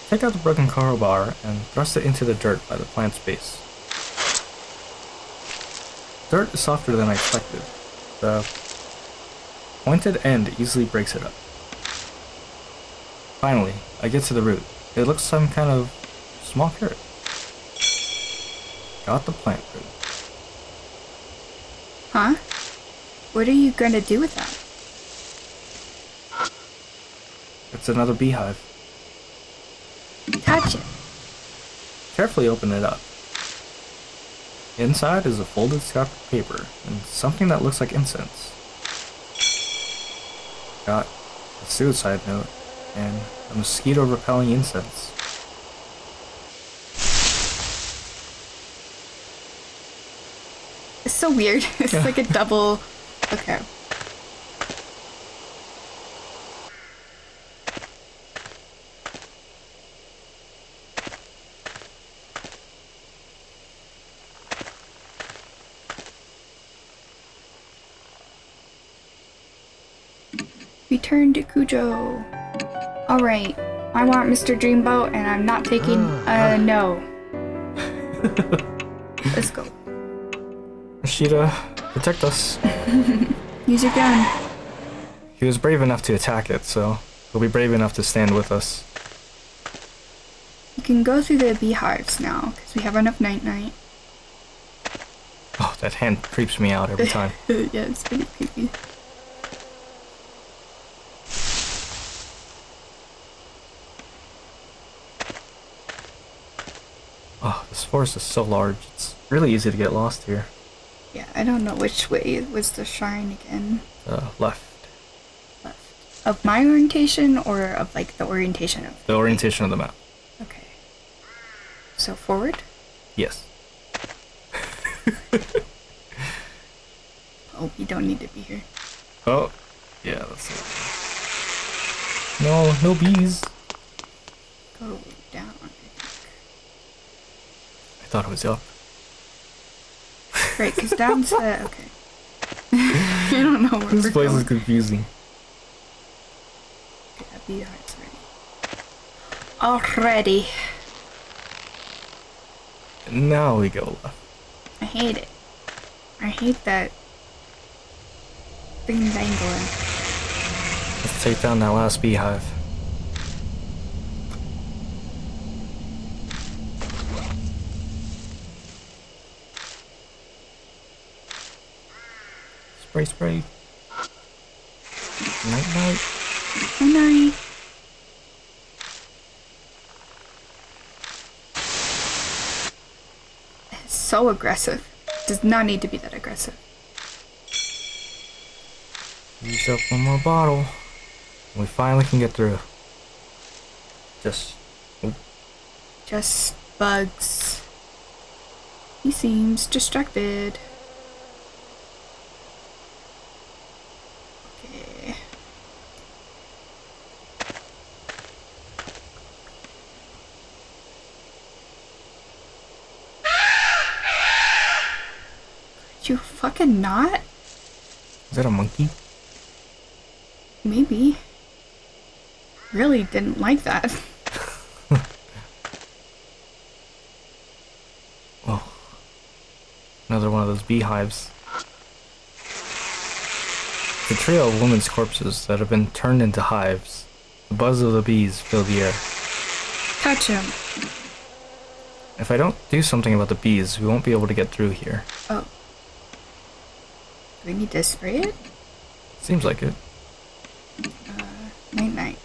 Take out the broken crowbar and thrust it into the dirt by the plant's base. Dirt is softer than I expected. The pointed end easily breaks it up. Finally, I get to the root. It looks some kind of small carrot. Got the plant root. Huh? What are you gonna do with that? It's another beehive. Touch it. Carefully open it up. Inside is a folded scrap of paper and something that looks like incense. Got a suicide note and a mosquito-repelling incense. It's so weird. It's like a double... Okay. Return to Kujo. Alright, I want Mr. Dreamboat and I'm not taking no. Let's go. Mashida, protect us. Use your gun. He was brave enough to attack it, so he'll be brave enough to stand with us. You can go through the beehives now, because we have enough night-night. Oh, that hand creeps me out every time. Yeah, it's pretty creepy. Oh, this forest is so large. It's really easy to get lost here. Yeah, I don't know which way was the shrine again. Left. Left. Of my orientation, or of, like, the orientation of... The orientation of the map. Okay. So, forward? Yes. Oh, you don't need to be here. Oh, yeah, that's it. No, no bees. Go down, I think. I thought it was up. Right, because down's the... Okay. I don't know where This we're place going. is confusing. Okay, that beehive's ready. Already. Now we go left. I hate it. I hate that thing dangling. Let's take down that last beehive. Spray, spray. Night, night. Good night. It's so aggressive. Does not need to be that aggressive. Use up one more bottle. We finally can get through. Just bugs. He seems distracted. Okay. Could you fucking not? Is that a monkey? Maybe. Really didn't like that. Oh. Another one of those beehives. The trail of women's corpses that have been turned into hives. The buzz of the bees fill the air. Touch him. If I don't do something about the bees, we won't be able to get through here. Oh. Do we need to spray it? Seems like it. Night night.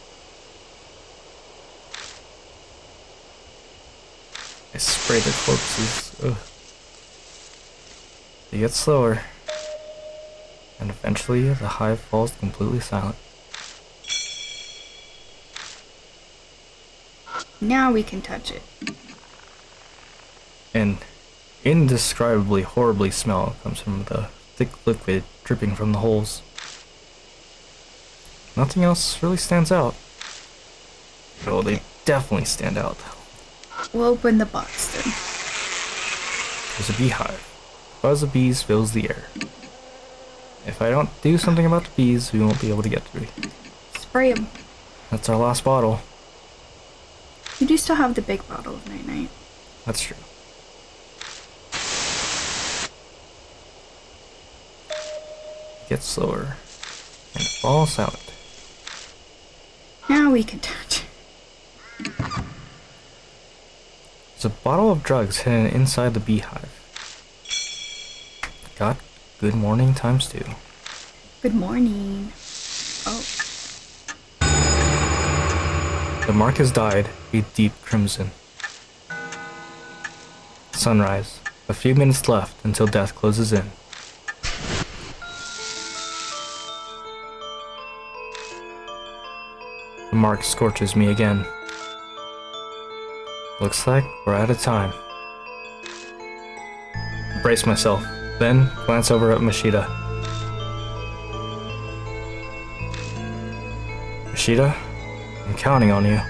I spray the corpses. Ugh. They get slower. And eventually, the hive falls completely silent. Now we can touch it. An indescribably horribly smell comes from the thick liquid dripping from the holes. Nothing else really stands out. Oh, they definitely stand out. We'll open the box then. There's a beehive. The buzz of bees fills the air. If I don't do something about the bees, we won't be able to get through. Spray them. That's our last bottle. You do still have the big bottle of night night. That's true. It gets slower and falls silent. Now we can touch it. There's a bottle of drugs hidden inside the beehive. Got good morning times 2. Good morning. Oh, The mark has died a deep crimson. Sunrise. A few minutes left until death closes in. The mark scorches me again. Looks like we're out of time. Brace myself, then glance over at Mashida. Mashida, I'm counting on you.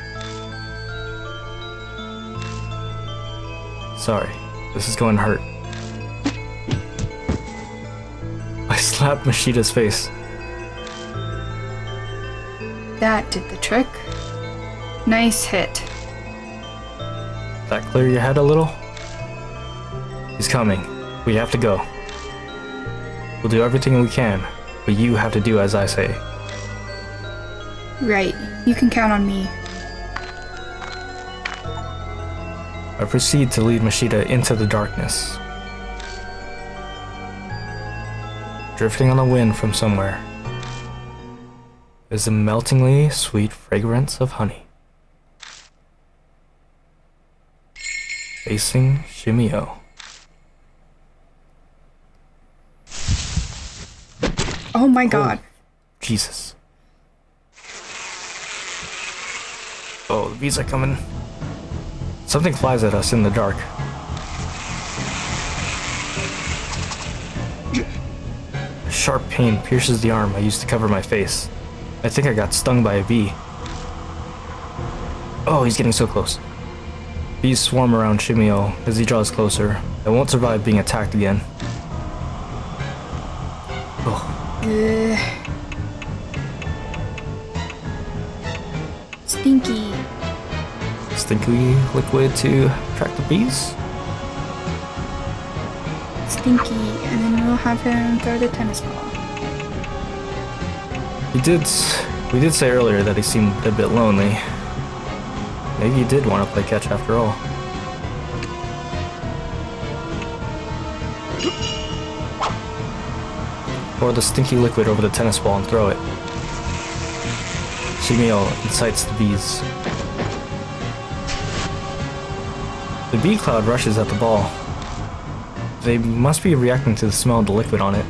Sorry, this is going to hurt. I slapped Mashida's face. That did the trick. Nice hit. That clear your head a little? He's coming. We have to go. We'll do everything we can, but you have to do as I say. Right. You can count on me. I proceed to lead Mashita into the darkness. Drifting on the wind from somewhere is the meltingly sweet fragrance of honey. Facing Shimio. Oh my god. Jesus. Oh, the bees are coming. Something flies at us in the dark. A sharp pain pierces the arm I used to cover my face. I think I got stung by a bee. Oh, he's getting so close. Bees swarm around Shimio as he draws closer. I won't survive being attacked again. Oh. Stinky. Stinky liquid to attract the bees? Stinky, and then we'll have him throw the tennis ball. We did say earlier that he seemed a bit lonely. Maybe he did want to play catch after all. Pour the stinky liquid over the tennis ball and throw it. Shimio incites the bees. The bee cloud rushes at the ball. They must be reacting to the smell of the liquid on it.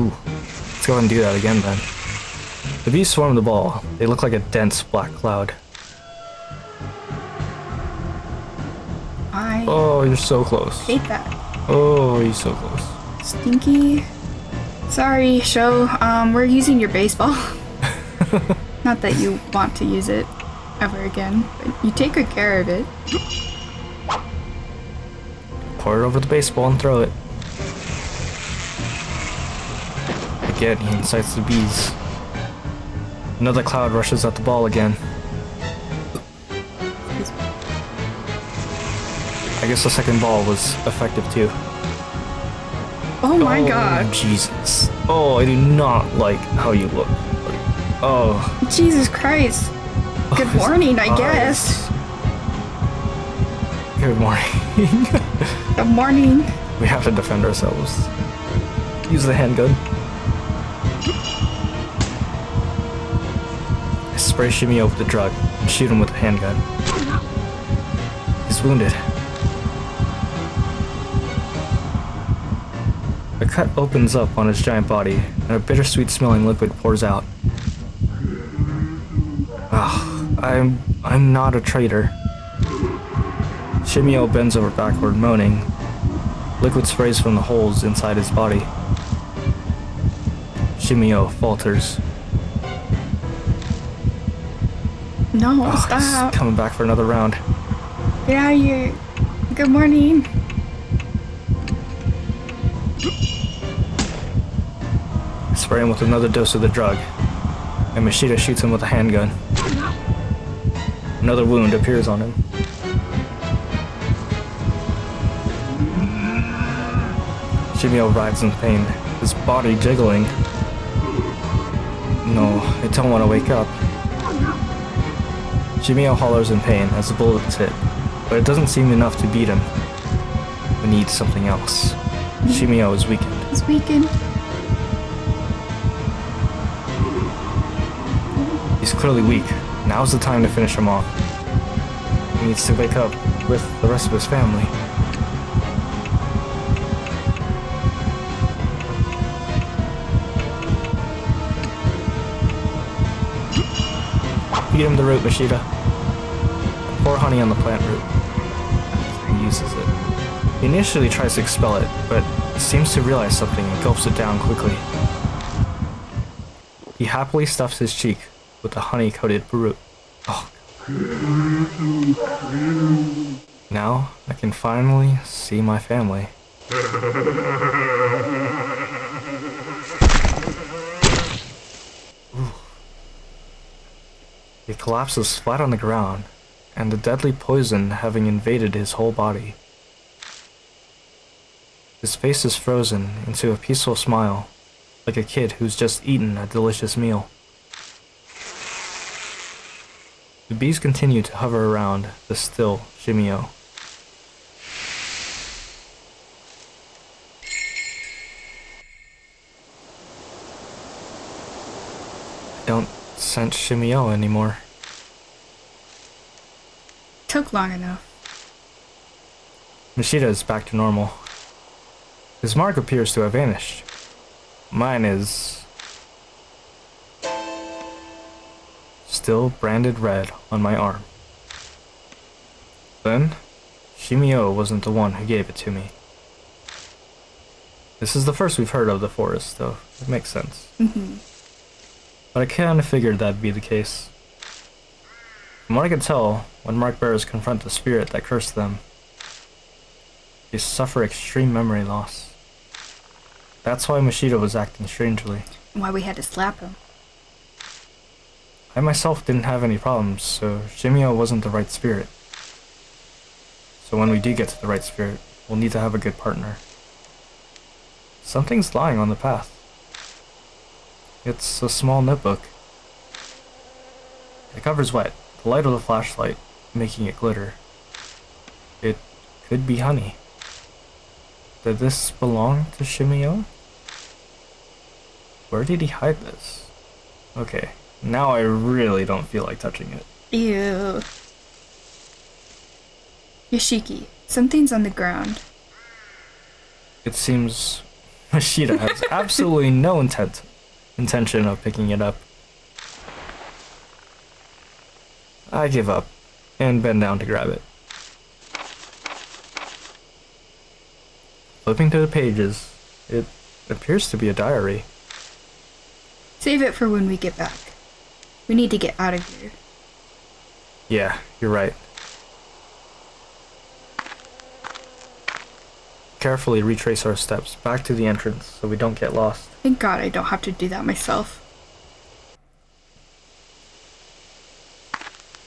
Ooh, let's go ahead and do that again then. The bees swarm the ball. They look like a dense black cloud. Oh, you're so close. Hate that. Oh, you're so close. Stinky. Sorry, Sho. We're using your baseball. Not that you want to use it ever again, but you take good care of it. Pour it over the baseball and throw it. Again, he incites the bees. Another cloud rushes at the ball again. I guess the second ball was effective too. Oh my god. Jesus. Oh, I do not like how you look. Oh. Jesus Christ. Good morning, I guess. Good morning. Good morning. We have to defend ourselves. Use the handgun. I spray Shimio with the drug and shoot him with the handgun. He's wounded. A cut opens up on his giant body, and a bittersweet smelling liquid pours out. I'm not a traitor. Shimio bends over backward, moaning. Liquid sprays from the holes inside his body. Shimio falters. No, He's stop. coming back for another round. Get out of here. Good morning. I spray him with another dose of the drug, and Mashita shoots him with a handgun. Another wound appears on him. Shimio writhes in pain, his body jiggling. No, I don't want to wake up. Shimio hollers in pain as the bullets hit, but it doesn't seem enough to beat him. We need something else. Shimio is weakened. He's weakened. He's clearly weak. Now's the time to finish him off. He needs to wake up with the rest of his family. Feed him the root, Mashita. Pour honey on the plant root. He uses it. He initially tries to expel it, but seems to realize something and gulps it down quickly. He happily stuffs his cheek with the honey-coated root. Oh. Now I can finally see my family. Ooh. He collapses flat on the ground, and the deadly poison having invaded his whole body. His face is frozen into a peaceful smile, like a kid who's just eaten a delicious meal. The bees continue to hover around the still Shimio. I don't sense Shimio anymore. Took long enough. Mashida is back to normal. His mark appears to have vanished. Mine is still branded red on my arm. Then, Shimio wasn't the one who gave it to me. This is the first we've heard of the forest, though. It makes sense. But I kinda figured that'd be the case. From what I can tell, when mark bearers confront the spirit that cursed them, they suffer extreme memory loss. That's why Mashida was acting strangely. Why we had to slap him. I myself didn't have any problems, so Shimio wasn't the right spirit. So when we do get to the right spirit, we'll need to have a good partner. Something's lying on the path. It's a small notebook. The cover's wet, the light of the flashlight making it glitter. It could be honey. Did this belong to Shimio? Where did he hide this? Okay, now I really don't feel like touching it. Ew. Yoshiki, something's on the ground. It seems Mashida has absolutely no intention of picking it up. I give up and bend down to grab it. Flipping to the pages, it appears to be a diary. Save it for when we get back. We need to get out of here. Yeah, you're right. Carefully retrace our steps back to the entrance so we don't get lost. Thank God I don't have to do that myself.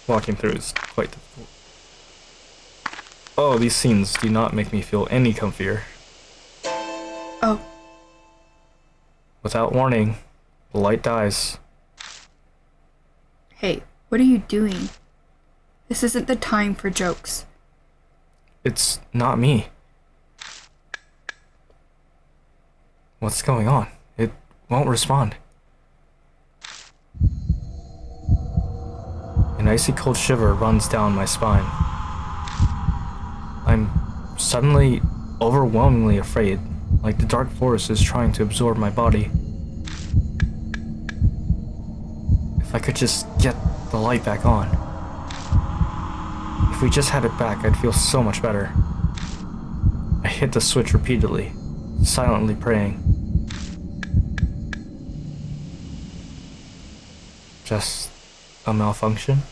Walking through is quite difficult. Oh, these scenes do not make me feel any comfier. Oh. Without warning, the light dies. Hey, what are you doing? This isn't the time for jokes. It's not me. What's going on? It won't respond. An icy cold shiver runs down my spine. I'm suddenly overwhelmingly afraid, like the dark forest is trying to absorb my body. If I could just get the light back on. If we just had it back, I'd feel so much better. I hit the switch repeatedly, silently praying. Just a malfunction?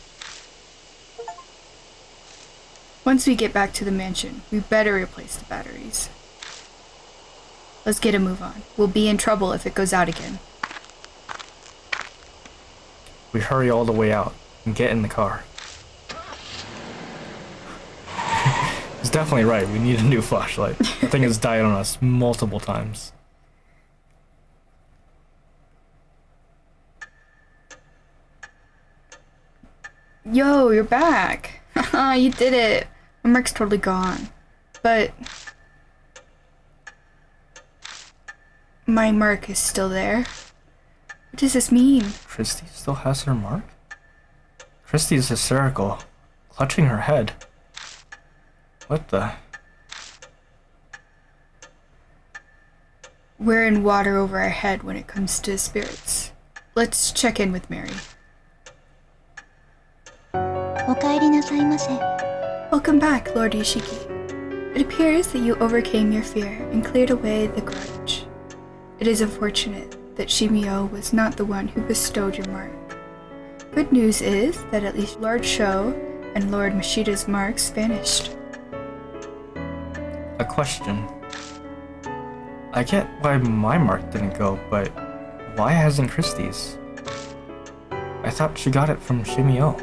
Once we get back to the mansion, we better replace the batteries. Let's get a move on. We'll be in trouble if it goes out again. We hurry all the way out and get in the car. He's definitely right, we need a new flashlight. That thing has died on us multiple times. Yo, you're back! Haha, you did it! My mark's totally gone. But... my mark is still there. What does this mean? Christy still has her mark? Christy is hysterical, clutching her head. What the? We're in water over our head when it comes to spirits. Let's check in with Mary. お帰りなさいませ。 Welcome back, Lord Yoshiki. It appears that you overcame your fear and cleared away the grudge. It is unfortunate that Shimio was not the one who bestowed your mark. Good news is that at least Lord Sho and Lord Mashida's marks vanished. A question. I get why my mark didn't go, but why hasn't Christie's? I I thought she got it from Shimio.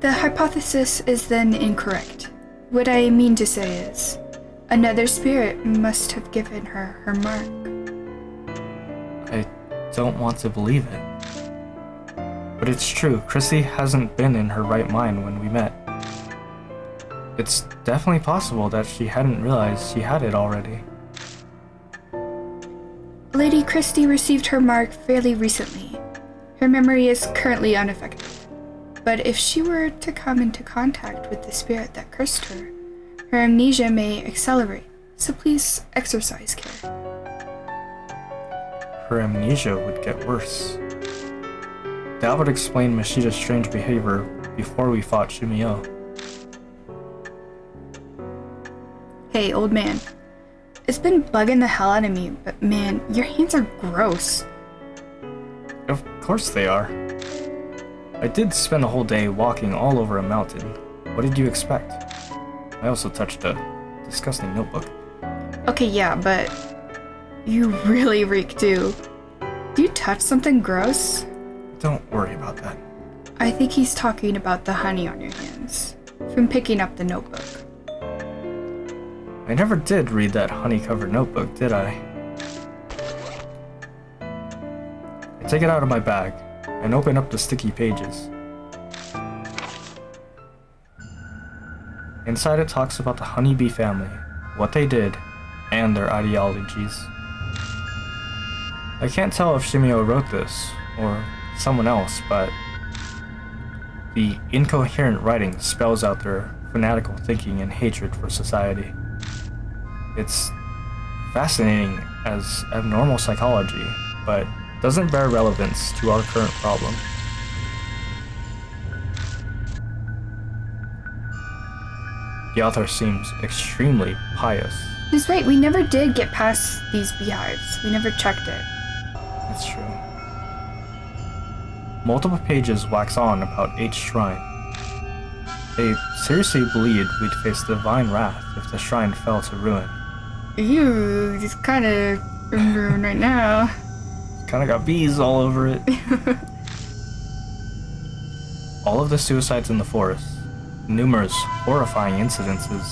The hypothesis is then incorrect. What I mean to say is, another spirit must have given her her mark. I don't want to believe it. But it's true, Chrissy hasn't been in her right mind when we met. It's definitely possible that she hadn't realized she had it already. Lady Christie received her mark fairly recently. Her memory is currently unaffected. But if she were to come into contact with the spirit that cursed her, her amnesia may accelerate, so please exercise care. Her amnesia would get worse. That would explain Mashida's strange behavior before we fought Shimio. Hey, old man. It's been bugging the hell out of me, but man, your hands are gross. Of course they are. I did spend a whole day walking all over a mountain. What did you expect? I also touched a disgusting notebook. Okay, yeah, but you really reek too. Do you touch something gross? Don't worry about that. I think he's talking about the honey on your hands, from picking up the notebook. I never did read that honey-covered notebook, did I? I take it out of my bag and open up the sticky pages. Inside it talks about the honeybee family, what they did, and their ideologies. I can't tell if Shimio wrote this, or someone else, but the incoherent writing spells out their fanatical thinking and hatred for society. It's fascinating as abnormal psychology, but doesn't bear relevance to our current problem. The author seems extremely pious. He's right, we never did get past these beehives. We never checked it. It's true. Multiple pages wax on about H shrine. They seriously believed we'd face divine wrath if the shrine fell to ruin. Ew, it's kind of ruined right now. Kinda got bees all over it. All of the suicides in the forest, numerous horrifying incidences.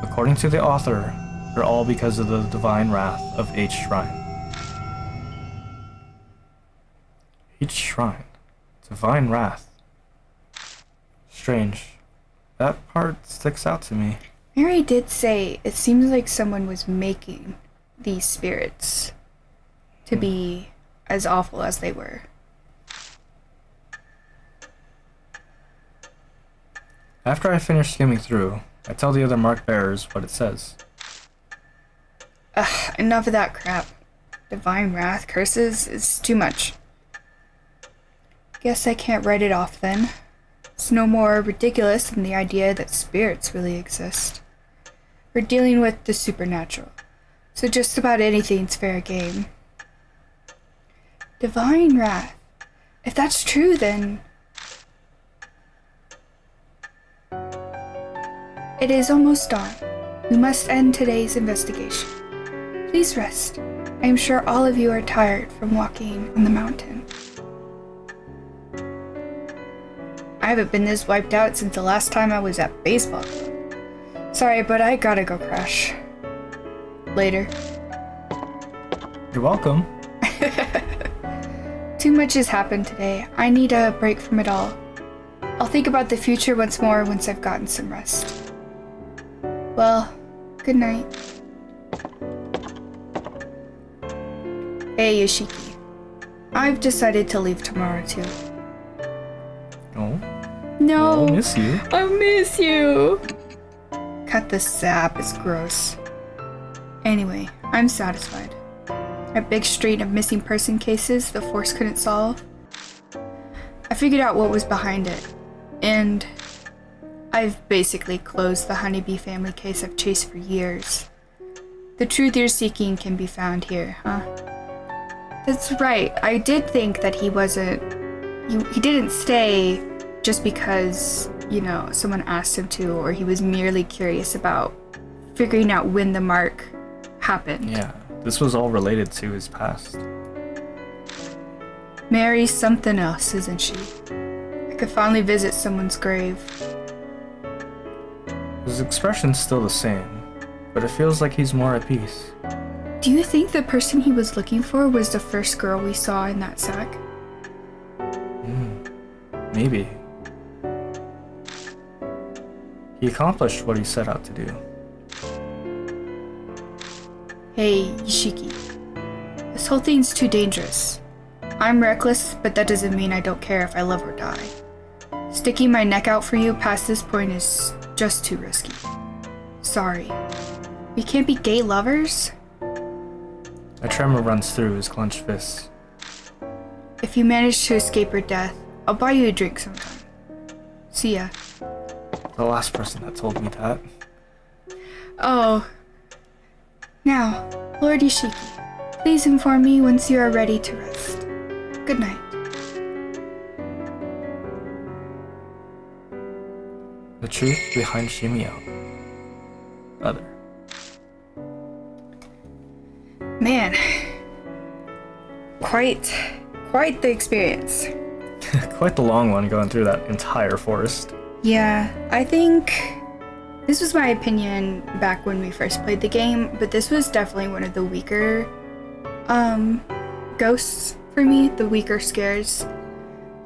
According to the author, they're all because of the divine wrath of H shrine. H shrine. Divine wrath. Strange. That part sticks out to me. Mary did say it seems like someone was making these spirits to be as awful as they were. After I finish skimming through, I tell the other mark bearers what it says. Ugh, enough of that crap. Divine wrath, curses, is too much. Guess I can't write it off then. It's no more ridiculous than the idea that spirits really exist. We're dealing with the supernatural, so just about anything's fair game. Divine wrath. If that's true, then it is almost dawn. We must end today's investigation. Please rest. I am sure all of you are tired from walking on the mountain. I haven't been this wiped out since the last time I was at baseball club. Sorry, but I gotta go crash. Later. You're welcome. Too much has happened today. I need a break from it all. I'll think about the future once more once I've gotten some rest. Well, good night. Hey, Yoshiki. I've decided to leave tomorrow too. Oh, No! I'll miss you. I miss you! Cut the sap, it's gross. Anyway, I'm satisfied. A big string of missing person cases the force couldn't solve. I figured out what was behind it, and I've basically closed the honeybee family case I've chased for years. The truth you're seeking can be found here, huh? That's right, I did think that he didn't stay just because, someone asked him to, or he was merely curious about figuring out when the mark happened. Yeah, this was all related to his past. Mary's something else, isn't she? I could finally visit someone's grave. His expression's still the same, but it feels like he's more at peace. Do you think the person he was looking for was the first girl we saw in that sack? Maybe. He accomplished what he set out to do. Hey, Yashiki. This whole thing's too dangerous. I'm reckless, but that doesn't mean I don't care if I live or die. Sticking my neck out for you past this point is just too risky. Sorry. We can't be gay lovers? A tremor runs through his clenched fists. If you manage to escape her death, I'll buy you a drink sometime. See ya. The last person that told me that. Oh. Now, Lord Yashiki, please inform me once you are ready to rest. Good night. The truth behind Shimio. Other. Man. Quite the experience. Quite the long one going through that entire forest. Yeah, I think this was my opinion back when we first played the game, but this was definitely one of the weaker ghosts for me, the weaker scares.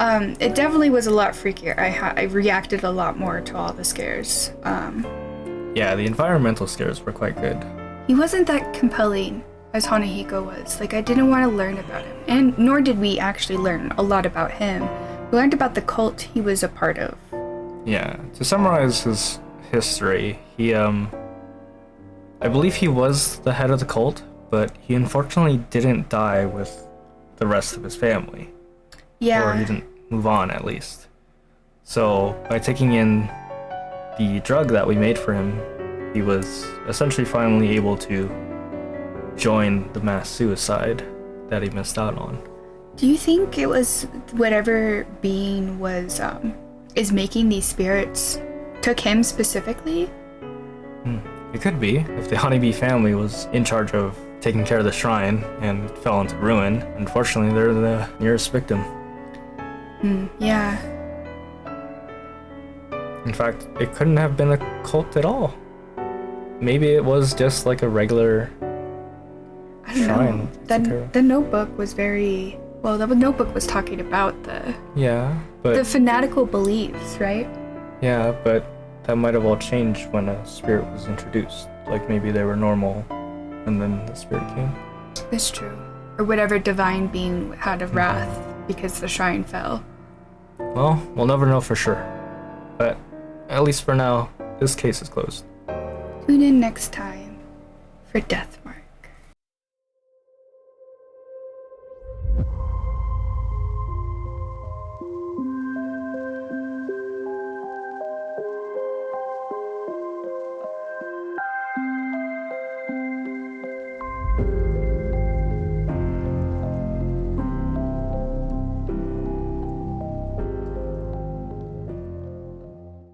It definitely was a lot freakier. I reacted a lot more to all the scares. Yeah, the environmental scares were quite good. He wasn't that compelling as Hanahiko was. Like, I didn't want to learn about him, and nor did we actually learn a lot about him. We learned about the cult he was a part of. Yeah, to summarize his history, he, I believe he was the head of the cult, but he unfortunately didn't die with the rest of his family. Yeah. Or he didn't move on, at least. So, by taking in the drug that we made for him, he was essentially finally able to join the mass suicide that he missed out on. Do you think it was whatever being was, is making these spirits took him specifically? It could be, if the honeybee family was in charge of taking care of the shrine and fell into ruin. Unfortunately, they're the nearest victim. Yeah. In fact, it couldn't have been a cult at all. Maybe it was just like a regular I don't shrine. know. The notebook was very... Well, the notebook was talking about the but fanatical beliefs, right? yeah, but that might have all changed when a spirit was introduced. Like maybe they were normal, and then the spirit came. That's true. Or whatever divine being had a wrath because the shrine fell. Well, we'll never know for sure. But at least for now, this case is closed. Tune in next time for Death